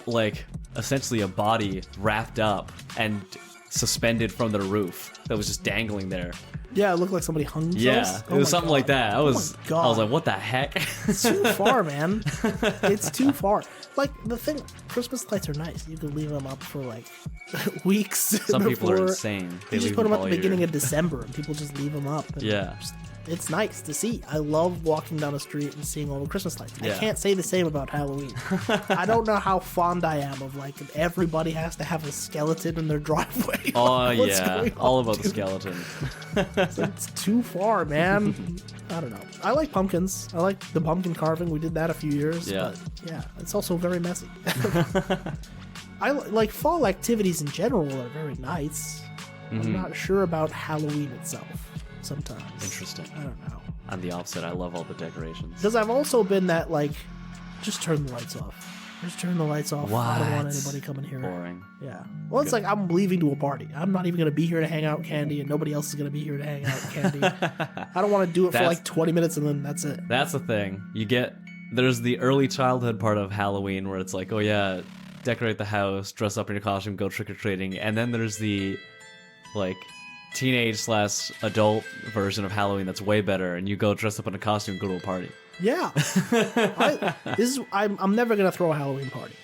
like essentially a body wrapped up and suspended from their roof that was just dangling there. Yeah, it looked like somebody hung themselves. Yeah, it was something like that. I was like, what the heck? It's too far, man. It's too far. Like, the thing, Christmas lights are nice. You can leave them up for, like, weeks. Some people are before- insane. They You just leave put them at all the year. beginning of December, and people just leave them up. And Yeah. it's nice to see. I love walking down the street and seeing all the Christmas lights. I Yeah. can't say the same about Halloween. I don't know how fond I am of, like, everybody has to have a skeleton in their driveway. Oh What's yeah, going all on, about the dude? skeleton. It's too far, man. I don't know. I like pumpkins. I like the pumpkin carving. We did that a few years. Yeah. But yeah, it's also very messy. I like fall activities in general are very nice. I'm not sure about Halloween itself sometimes. Interesting. I don't know. I'm the opposite. I love all the decorations. Because I've also been that, like, just turn the lights off. Just turn the lights off. I don't want What? anybody coming here. Boring. Yeah. Well, it's like I'm leaving to a party. I'm not even going to be here to hang out with Candy, and nobody else is going to be here to hang out with Candy. I don't want to do it for That's- like 20 minutes and then that's it. That's the thing. There's the early childhood part of Halloween where it's like, oh yeah, decorate the house, dress up in your costume, go trick or treating, and then there's the like teenage/adult version of Halloween that's way better, and you go dress up in a costume, and go to a party. Yeah. I'm never going to throw a Halloween party.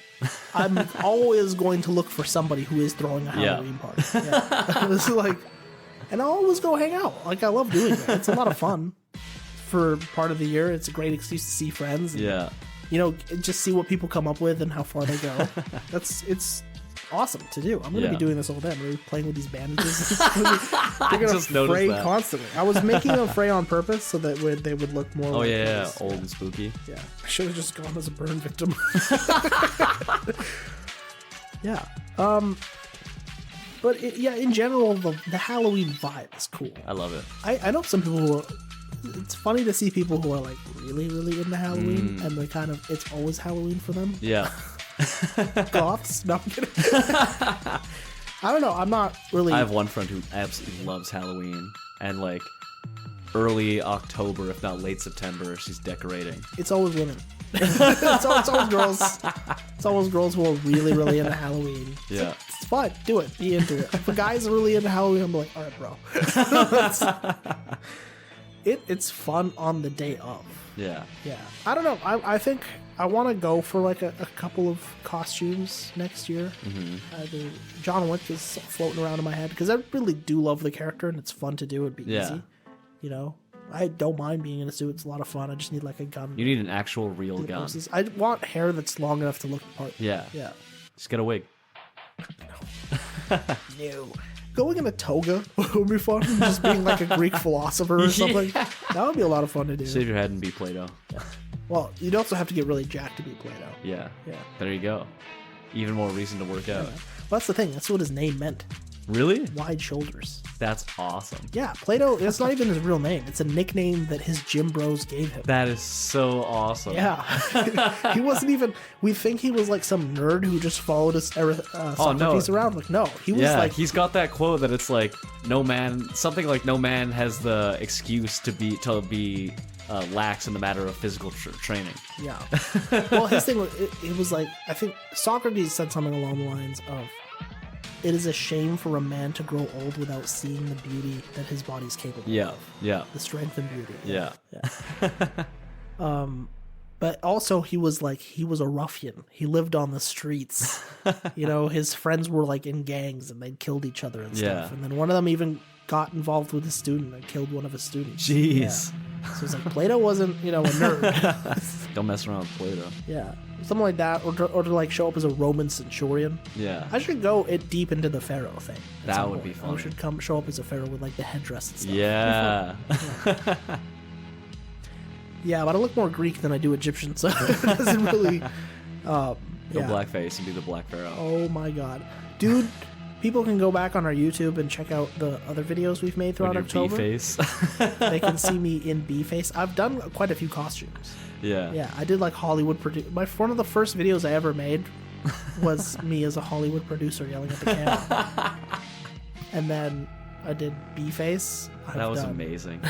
I'm always going to look for somebody who is throwing a Yeah. Halloween party. Yeah. This is like, and I'll always go hang out. Like, I love doing it. It's a lot of fun for part of the year. It's a great excuse to see friends. And, Yeah. just see what people come up with and how far they go. It's awesome to do. I'm going to Yeah. be doing this all day. I'm going to be playing with these bandages. They're going just to noticed fray that. constantly. I was making them fray on purpose so that they would look more Oh like yeah, this. old and spooky. Yeah. I should have just gone as a burn victim. Yeah. But in general, the Halloween vibe is cool. I love it. I know some people who are, it's funny to see people who are like really, really into Halloween and they it's always Halloween for them. Yeah. Goths? No, I'm kidding. I don't know. I'm not really. I have one friend who absolutely loves Halloween, and like early October, if not late September, she's decorating. It's always women. it's always girls. It's always girls who are really, really into Halloween. Yeah. It's fine. Do it. Be into it. If a guy's really into Halloween, I'm like, all right, bro. It's fun on the day of. Yeah. Yeah. I don't know. I think I want to go for like a couple of costumes next year. Either John Wick is floating around in my head because I really do love the character and it's fun to do. It'd be Yeah. easy. I don't mind being in a suit. It's a lot of fun. I just need like a gun. You need an actual real gun. Poses. I want hair that's long enough to look the part. Yeah. Yeah. Just get a wig. No. Going in a toga would be fun. Just being like a Greek philosopher or something. That would be a lot of fun to do. Shave your head and be Play-Doh. Well, you'd also have to get really jacked to be Play-Doh. Yeah. Yeah. There you go. Even more reason to work out. Well, that's the thing. That's what his name meant. Really? Wide shoulders. That's awesome. Yeah, Play-Doh, it's not even his real name. It's a nickname that his gym bros gave him. That is so awesome. Yeah. He wasn't even, we think he was like some nerd who just followed his Socrates around. Like, no, he was Yeah, like, he's got that quote that it's like something like no man has the excuse to be lax in the matter of physical training. yeah. Well, his thing was, it was like, I think Socrates said something along the lines of, it is a shame for a man to grow old without seeing the beauty that his body's capable Yeah, of. yeah, The strength and beauty. yeah. But also he was a ruffian. He lived on the streets. His friends were like in gangs and they'd killed each other and stuff. Yeah. And then one of them even got involved with a student and killed one of his students. Jeez. Yeah. So it's like Plato wasn't, a nerd. Don't mess around with Plato. Yeah, something like that, or to like show up as a Roman centurion. Yeah. I should go deep into the pharaoh thing. at That some would be point. funny. I should show up as a pharaoh with like the headdress and stuff. Yeah. Yeah, but I look more Greek than I do Egyptian, so it doesn't really. Go Yeah. blackface and be the Black Pharaoh. Oh my god, dude! People can go back on our YouTube and check out the other videos we've made throughout With your October. face. They can see me in bee face. I've done quite a few costumes. Yeah. Yeah, I did like Hollywood one of the first videos I ever made was me as a Hollywood producer yelling at the camera. And then I did bee face. That was amazing.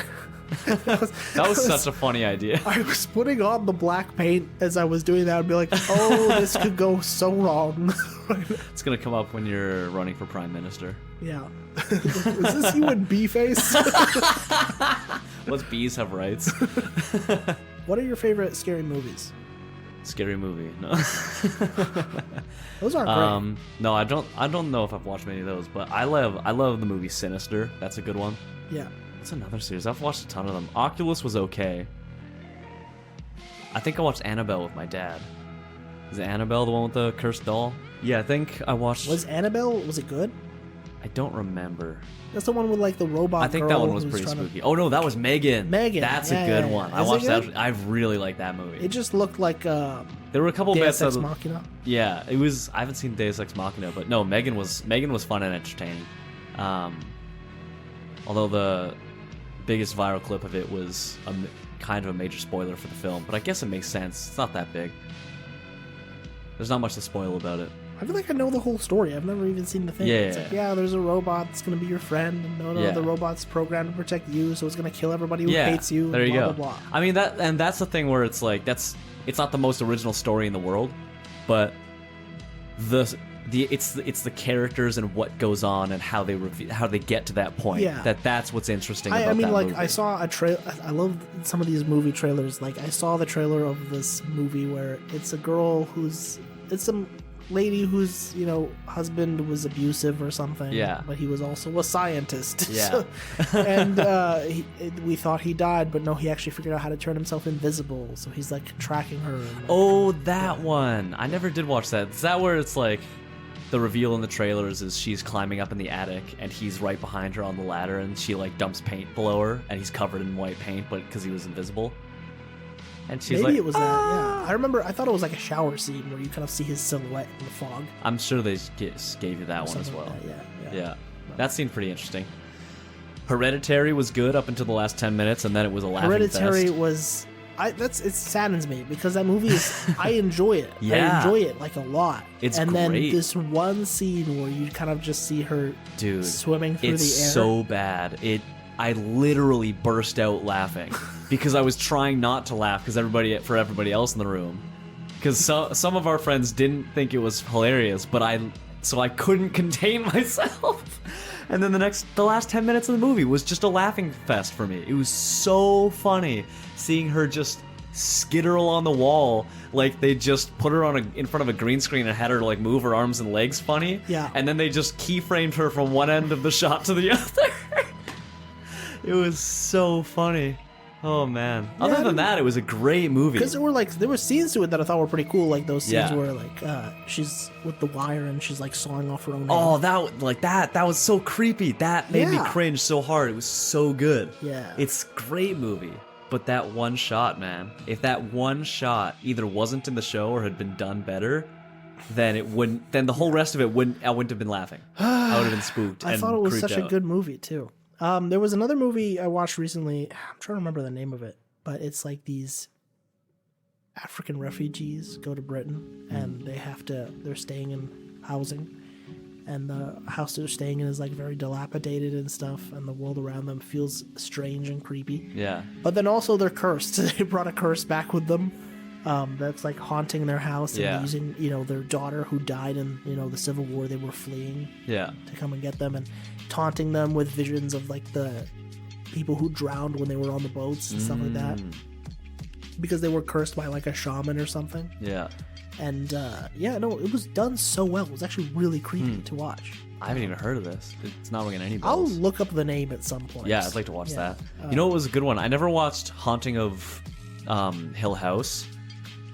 That was such a funny idea. I was putting on the black paint as I was doing that and be like, oh, this could go so wrong. It's gonna come up when you're running for prime minister. Yeah. Is this you in bee face? Let's bees have rights. What are your favorite scary movies? Scary movie. No. Those aren't great. No, I don't know if I've watched many of those, but I love the movie Sinister. That's a good one. Yeah. It's another series. I've watched a ton of them. Oculus was okay. I think I watched Annabelle with my dad. Is it Annabelle, the one with the cursed doll? Yeah, I think I watched. Was it good? I don't remember. That's the one with like the robot. I think girl that one was who's pretty trying to- spooky. Oh no, that was Megan. Megan, That's yeah, a good yeah, yeah. one. I Is it watched good? that. I really like that movie. It just looked like There were a couple Deus bits Ex of Machina. yeah. It was. I haven't seen Deus Ex Machina, but no, Megan was fun and entertaining. Although the biggest viral clip of it was kind of a major spoiler for the film, but I guess it makes sense. It's not that big. There's not much to spoil about it. I feel like I know the whole story. I've never even seen the thing. Yeah, It's yeah, like, yeah, there's a robot that's gonna be your friend, and no, Yeah. the robot's programmed to protect you, so it's gonna kill everybody who Yeah, hates you. there you blah, go. Blah, blah. I mean that's the thing where it's like it's not the most original story in the world, but it's the characters and what goes on and how they get to that point. Yeah. That's what's interesting. About I mean, that like, movie. I saw a trailer. I love some of these movie trailers. Like, I saw the trailer of this movie where it's a girl it's some lady whose husband was abusive or something. Yeah. But he was also a scientist. Yeah. And we thought he died, but no, he actually figured out how to turn himself invisible. So he's like tracking her. And, like, Oh, that one. I never did watch that. Is that where it's like the reveal in the trailers is she's climbing up in the attic and he's right behind her on the ladder and she like dumps paint below her and he's covered in white paint but because he was invisible. And she's maybe like, it was that. Yeah. I thought it was like a shower scene where you kind of see his silhouette in the fog. I'm sure they gave you that one as Something well. like that, yeah. Yeah. That seemed pretty interesting. Hereditary was good up until the last 10 minutes and then it was a laughing Hereditary fest. was it saddens me because that movie is I enjoy it. Yeah. I enjoy it like a lot. It's and great. then this one scene where you kind of just see her Dude, swimming through it's the air. so bad. I literally burst out laughing because I was trying not to laugh because everybody else in the room, because some of our friends didn't think it was hilarious, but I couldn't contain myself. And then the last 10 minutes of the movie was just a laughing fest for me. It was so funny seeing her just skitter along the wall, like they just put her in front of a green screen and had her like move her arms and legs funny. Yeah. And then they just keyframed her from one end of the shot to the other. It was so funny. Oh man. Yeah, Other than that, it was a great movie. Because there were scenes to it that I thought were pretty cool, like those scenes Yeah. where like she's with the wire and she's like sawing off her own. Oh, hand. that was so creepy. That made me Yeah. cringe so hard. It was so good. Yeah. It's a great movie. But that one shot, man. If that one shot either wasn't in the show or had been done better, then the whole rest of it I wouldn't have been laughing. I would have been spooked. I and thought it was creeped such a out. good movie too. There was another movie I watched recently. I'm trying to remember the name of it, but it's like these African refugees go to Britain and they're staying in housing, and the house they're staying in is like very dilapidated and stuff, and the world around them feels strange and creepy. Yeah. But then also they're cursed. They brought a curse back with them. That's like haunting their house and Yeah. using, their daughter who died in, the Civil War. They were fleeing Yeah. to come and get them and taunting them with visions of like the people who drowned when they were on the boats and stuff like that because they were cursed by like a shaman or something. Yeah. And it was done so well. It was actually really creepy to watch. I haven't even heard of this. It's not ringing any I'll bells. look up the name at some point. Yeah, I'd like to watch Yeah. that. You know what was a good one? I never watched Haunting of Hill House.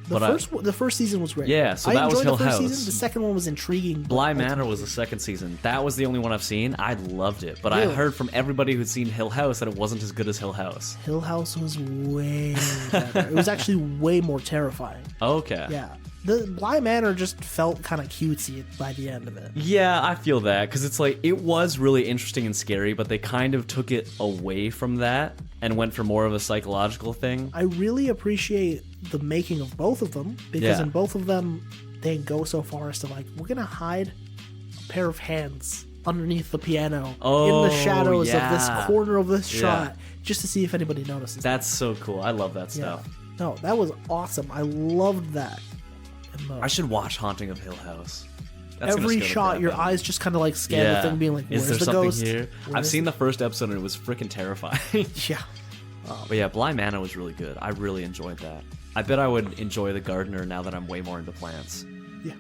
The first season was great. Yeah, so I that was enjoyed Hill the first House. season. The second one was intriguing. but Bly Manor ultimately- was the second season. That was the only one I've seen. I loved it, but I Really? heard from everybody who'd seen Hill House that it wasn't as good as Hill House. Hill House was way better. It was actually way more terrifying. Okay. Yeah. The Bly Manor just felt kind of cutesy by the end of it. Yeah, I feel that because it's like it was really interesting and scary, but they kind of took it away from that and went for more of a psychological thing. I really appreciate the making of both of them because Yeah. in both of them they go so far as to like we're gonna hide a pair of hands underneath the piano in Oh, the shadows of this yeah. corner of this Yeah. shot just to see if anybody notices. That's so cool. I love that yeah. stuff. No, that was awesome. I loved that. And I should watch Haunting of Hill House. That's gonna every scare the shot, crap your out of me. eyes just kind of like scan the thing, being like, "Where's is there the something ghost?" here? Where I've is seen the first episode and it was freaking terrifying. Yeah, But yeah, Bly Manor was really good. I really enjoyed that. I bet I would enjoy The Gardener now that I'm way more into plants. yeah.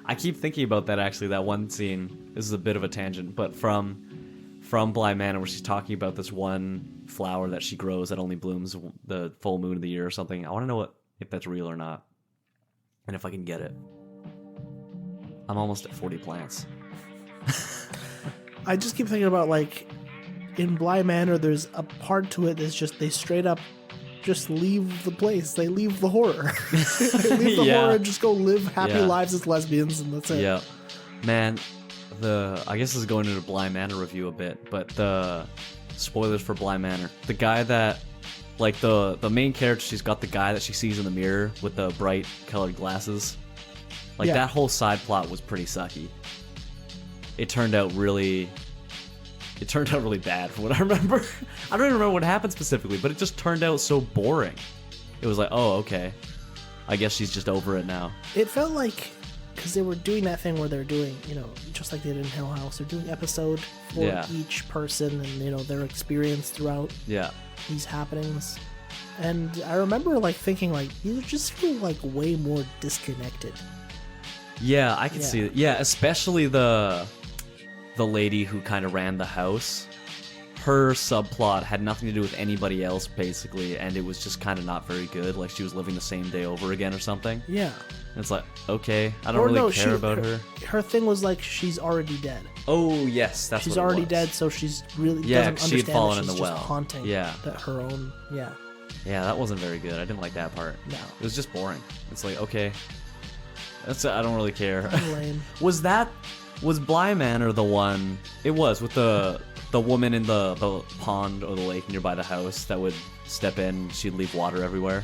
I keep thinking about that actually, that one scene. This is a bit of a tangent, but from Bly Manor where she's talking about this one flower that she grows that only blooms the full moon of the year or something. I want to know if that's real or not. And if I can get it. I'm almost at 40 plants. I just keep thinking about like in Bly Manor, there's a part to it that's just they straight up just leave the place. They leave the horror. They leave the Yeah. horror and just go live happy Yeah. lives as lesbians, and that's it. Yeah. Man, I guess this is going into Bly Manor review a bit, but the spoilers for Bly Manor. The guy that, like the main character, she's got the guy that she sees in the mirror with the bright colored glasses. Like Yeah. that whole side plot was pretty sucky. It turned out really bad from what I remember. I don't even remember what happened specifically, but it just turned out so boring. It was like, oh, okay. I guess she's just over it now. It felt like because they were doing that thing where they're doing, just like they did in Hill House, they're doing episode for Yeah. each person and their experience throughout Yeah. these happenings. And I remember like thinking like these just feel like way more disconnected. Yeah, I can Yeah. see it. Yeah, especially the lady who kind of ran the house. Her subplot had nothing to do with anybody else, basically, and it was just kind of not very good. Like she was living the same day over again or something. Yeah. And it's like, okay, I don't really care about her. Her thing was like she's already dead. Oh yes, that's She's what it already was. dead, so she's really Yeah, doesn't she had understand fallen that in she's the just well. haunting Yeah. her own. Yeah. Yeah, that wasn't very good. I didn't like that part. No. It was just boring. It's like, okay, I don't really care. Lame. Was Bly Manor the one? It was with the woman in the pond or the lake nearby the house that would step in. She'd leave water everywhere.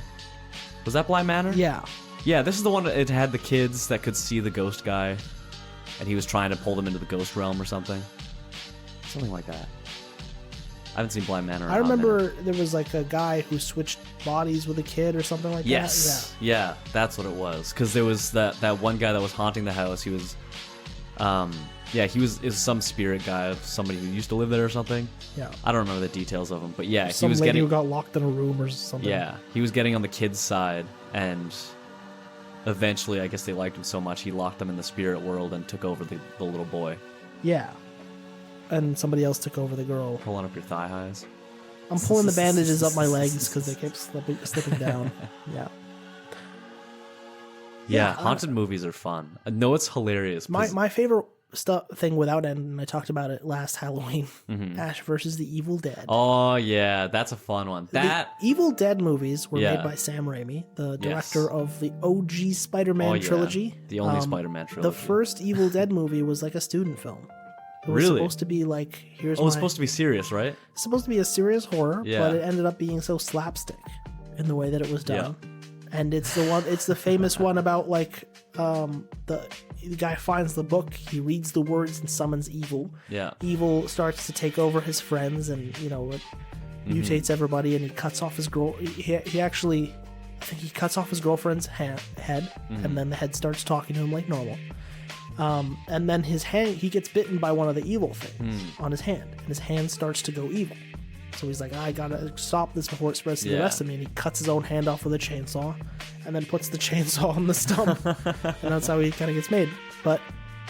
Was that Bly Manor? Yeah. Yeah, this is the one that it had the kids that could see the ghost guy, and he was trying to pull them into the ghost realm or something. Something like that. I haven't seen Bly Manor. in a I hot minute. remember there was like a guy who switched bodies with a kid or something like Yes. Yeah, that's what it was. Because there was that one guy that was haunting the house. He was, is some spirit guy of somebody who used to live there or something. that. Yeah. I don't remember the details of him, but yeah, Some he was lady getting. who got locked in a room or something. Yeah, he was getting on the kid's side, and eventually, I guess they liked him so much, he locked them in the spirit world and took over the little boy. Yeah. And somebody else took over the girl. Pulling up your thigh highs. I'm pulling the bandages up my legs because they kept slipping down. Yeah. Yeah, Yeah, haunted movies are fun. No, it's hilarious. My favorite thing without end, and I talked about it last Halloween, Mm-hmm. Ash versus the Evil Dead. Oh yeah, that's a fun one. That The Evil Dead movies were Yeah. made by Sam Raimi, the Yes. director of the OG Spider-Man Oh, yeah. trilogy. The only Spider-Man trilogy. The first Evil Dead movie was like a student film. It was Really? supposed to be like here's Oh, it's my- supposed to be serious, right? it's supposed to be a serious horror, Yeah. but it ended up being so slapstick in the way that it was done. And it's the famous one about like the guy finds the book, he reads the words and summons evil. Yeah. Evil starts to take over his friends and it Mm-hmm. mutates everybody, and he cuts off his girl. He actually, I think he cuts off his girlfriend's head, Mm-hmm. and then the head starts talking to him like normal. And then his hand, he gets bitten by one of the evil things Hmm. on his hand, and his hand starts to go evil. So he's like, I gotta stop this before it spreads to the Yeah. rest of me. And he cuts his own hand off with a chainsaw, and then puts the chainsaw on the stump, and that's how he kind of gets made. But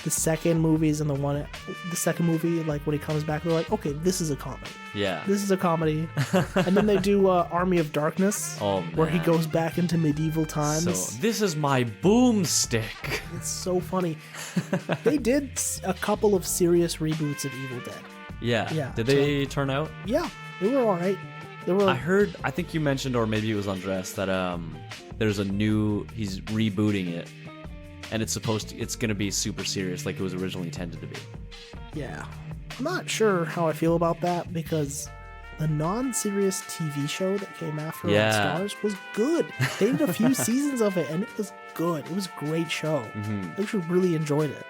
the second movies and the second movie, like when he comes back, they're like, okay, this is a comedy. Yeah. This is a comedy. And then they do Army of Darkness, Oh, where he man. goes back into medieval times. So this is my boomstick. It's so funny. They did a couple of serious reboots of Evil Dead. Yeah. Yeah, Did they turn out? Yeah, they were all right. They were. I think you mentioned, or maybe it was Andres, that there's he's rebooting it, and it's gonna be super serious, like it was originally intended to be. Yeah. I'm not sure how I feel about that because the non-serious TV show that came after on Yeah. Stars was good. They did a few seasons of it and it was good. It was a great show. Mm-hmm. I actually really enjoyed it.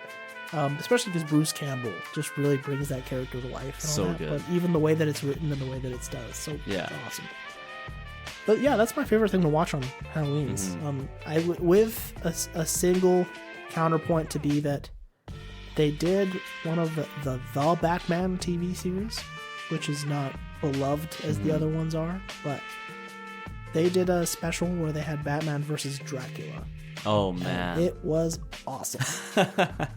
Especially because Bruce Campbell just really brings that character to life. And all So that. good. But even the way that it's written and the way that it's done is so Yeah. awesome. But yeah, that's my favorite thing to watch on Halloween's. Mm-hmm. With a single counterpoint to be that they did one of the Batman TV series, which is not beloved as Mm-hmm. the other ones are, but they did a special where they had Batman versus Dracula. Oh man. It was awesome.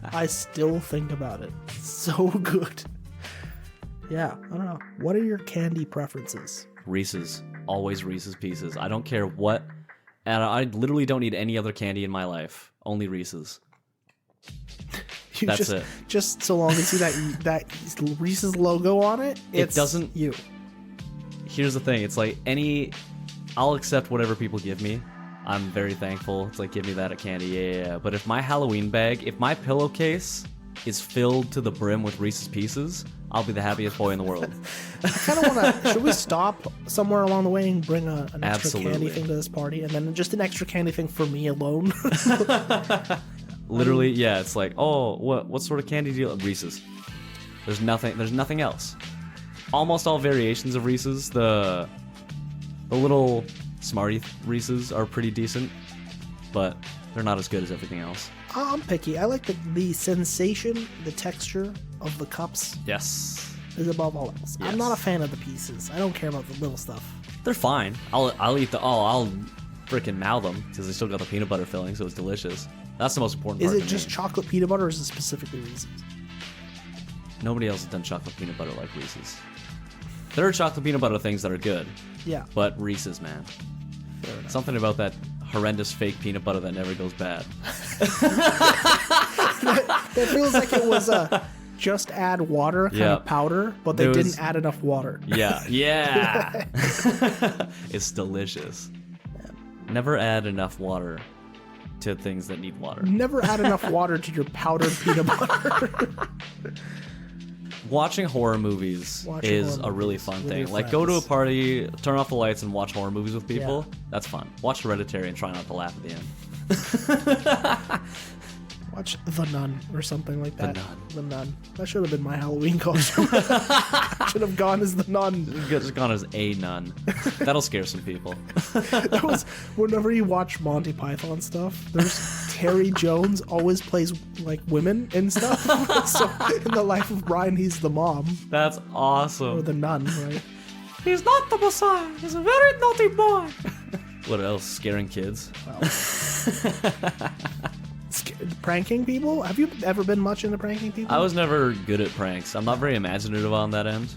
I still think about it. So good. Yeah, I don't know. What are your candy preferences? Reese's. Always Reese's Pieces. I don't care what, and I literally don't need any other candy in my life. Only Reese's. You That's just, it. Just so long as you see that Reese's logo on it, it's doesn't- you. Here's the thing. It's like I'll accept whatever people give me. I'm very thankful. It's like, give me that at candy, yeah. But if my Halloween bag, if my pillowcase is filled to the brim with Reese's Pieces, I'll be the happiest boy in the world. I kind of want to. Should we stop somewhere along the way and bring an extra candy Absolutely. thing to this party, and then just an extra candy thing for me alone? Literally, yeah. It's like, oh, what sort of candy do you like? Reese's. There's nothing else. Almost all variations of Reese's. The little Smarty Reese's are pretty decent, but they're not as good as everything else. I'm picky. I like the sensation, the texture of the cups Yes. is above all else. I'm Yes. not a fan of the pieces. I don't care about the little stuff. They're fine. I'll eat I'll freaking mouth them because they still got the peanut butter filling, so it's delicious. That's the most important Is part. it to just me. chocolate peanut butter, or is it specifically Reese's? Nobody else has done chocolate peanut butter like Reese's. There are chocolate peanut butter things that are good, Yeah, but Reese's, man, fair enough. something about that horrendous fake peanut butter that never goes bad. It feels like it was a just add water kind Yeah. of powder, but they There was- didn't add enough water. Yeah. It's delicious. Never add enough water to things that need water. Never add enough water to your powdered peanut butter. Watching horror movies Watching is horror a really movies fun with thing. your Like, go to a friends. party, turn off the lights, and watch horror movies with people. Yeah. That's fun. Watch Hereditary and try not to laugh at the end. Watch The Nun or something like that. Nun. The Nun. That should have been my Halloween costume. Should have gone as The Nun. Just gone as a nun. That'll scare some people. That was whenever you watch Monty Python stuff. There's Terry Jones always plays like women and stuff. So in the life of Brian, he's the mom That's or awesome. the nun, right? He's not the Messiah. He's a very naughty boy. What else? Scaring kids? Pranking people? Have you ever been much into pranking people? I was never good at pranks. I'm not very imaginative on that end.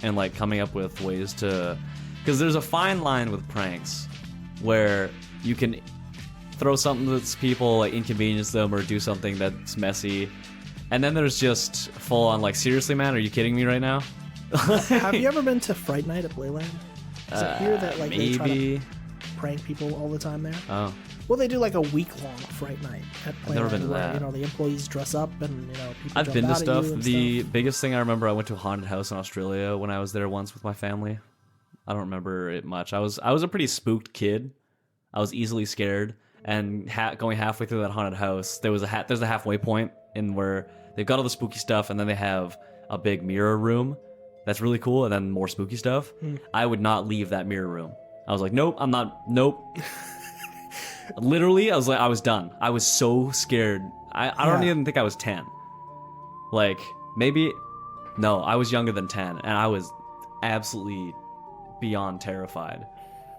And like coming up with ways to. Because there's a fine line with pranks where you can throw something that's people, like inconvenience them or do something that's messy. And then there's just full on, like, seriously, man, are you kidding me right now? Have you ever been to Fright Night at Playland? Is it here that like they try to Maybe. prank people all the time there? Oh. Well, they do like a week-long Fright Night at Playland. never been to where, that. You know, the employees dress up and people I've jump been to out at you stuff. and The stuff. biggest thing I remember, I went to a haunted house in Australia when I was there once with my family. I don't remember it much. I was a pretty spooked kid. I was easily scared, and going halfway through that haunted house, there's a halfway point in where they've got all the spooky stuff, and then they have a big mirror room that's really cool, and then more spooky stuff. I would not leave that mirror room. I was like, nope, I'm not. Nope. Literally, I was done. I was so scared. I don't Yeah. even think I was 10. Like, maybe, no, I was younger than 10, and I was absolutely beyond terrified.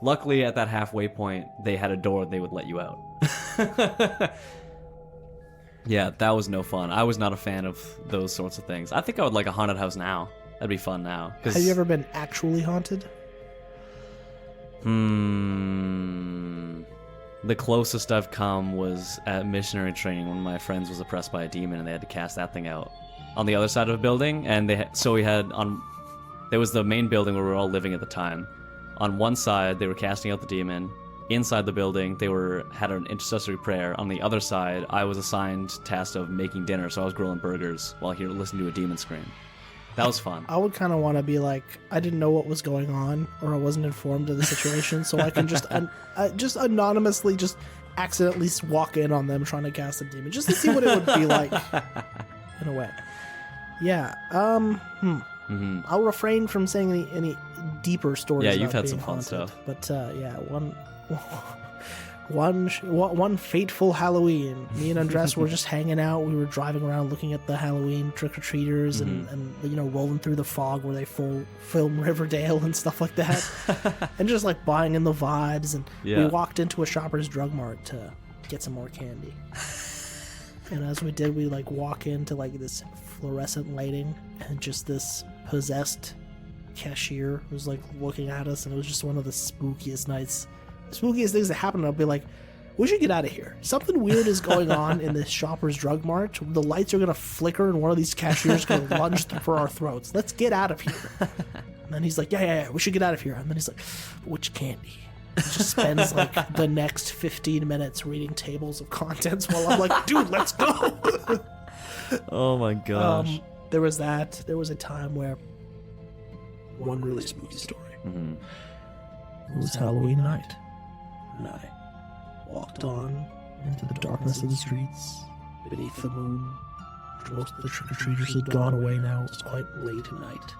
Luckily, at that halfway point, they had a door they would let you out. Yeah, that was no fun. I was not a fan of those sorts of things. I think I would like a haunted house now. That'd be fun now. Have you ever been actually haunted? The closest I've come was at missionary training when my friends was oppressed by a demon and they had to cast that thing out on the other side of a building. And there was the main building where we were all living at the time. On one side, they were casting out the demon. Inside the building, they had an intercessory prayer. On the other side, I was assigned task of making dinner, so I was grilling burgers while here listening to a demon scream. That was fun. I would kind of want to be like, I didn't know what was going on, or I wasn't informed of the situation, so I can just just anonymously just accidentally walk in on them trying to cast a demon, just to see what it would be like, in a way. Yeah. I'll refrain from saying any deeper stories. Yeah, you've about had some being fun haunted, stuff. But yeah, one fateful Halloween, me and Andres were just hanging out. We were driving around looking at the Halloween trick-or-treaters and rolling through the fog where they film Riverdale and stuff like that, and just like buying in the vibes. And we walked into a Shoppers Drug Mart to get some more candy. And as we did, we like walk into like this fluorescent lighting, and just this possessed cashier was like looking at us, and it was just one of the spookiest things that happened. I'll be like, we should get out of here. Something weird is going on in this Shoppers Drug Mart. The lights are going to flicker and one of these cashiers is going to lunge for our throats. Let's get out of here. And then he's like, yeah, we should get out of here. And then he's like, which candy? He just spends like the next 15 minutes reading tables of contents while I'm like, dude, let's go. Oh my gosh. There was that. There was a time where one really spooky story. It was Halloween night, and I walked on into the darkness of the streets beneath the moon. Most of the trick-or-treaters had gone away now. It was quite late at night.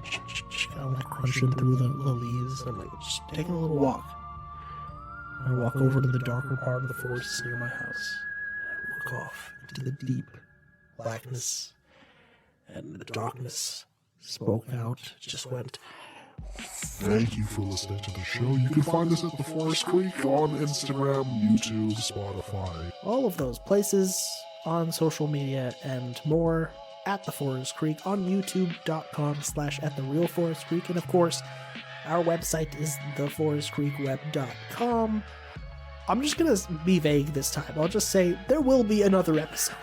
Kind of like crunching through the leaves, and I'm like just taking a little walk. I walk over to the darker part of the forest near my house, and I look off into the deep blackness, and the darkness spoke out, just went, Thank you for listening to the show. You can find us at The Forest Creek on Instagram, YouTube, Spotify. all of those places on social media and more at The Forest Creek on youtube.com/@therealforestcreek. And of course, our website is theforestcreekweb.com. I'm just going to be vague this time. I'll just say there will be another episode.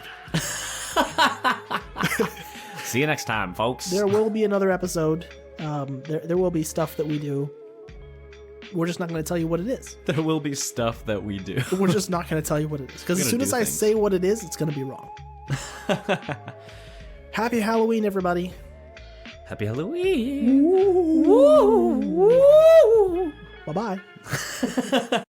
See you next time, folks. There will be another episode. There will be stuff that we do. We're just not going to tell you what it is. There will be stuff that we do. We're just not going to tell you what it is. Because as soon as I say what it is, it's going to be wrong. Happy Halloween, everybody. Happy Halloween. Bye-bye.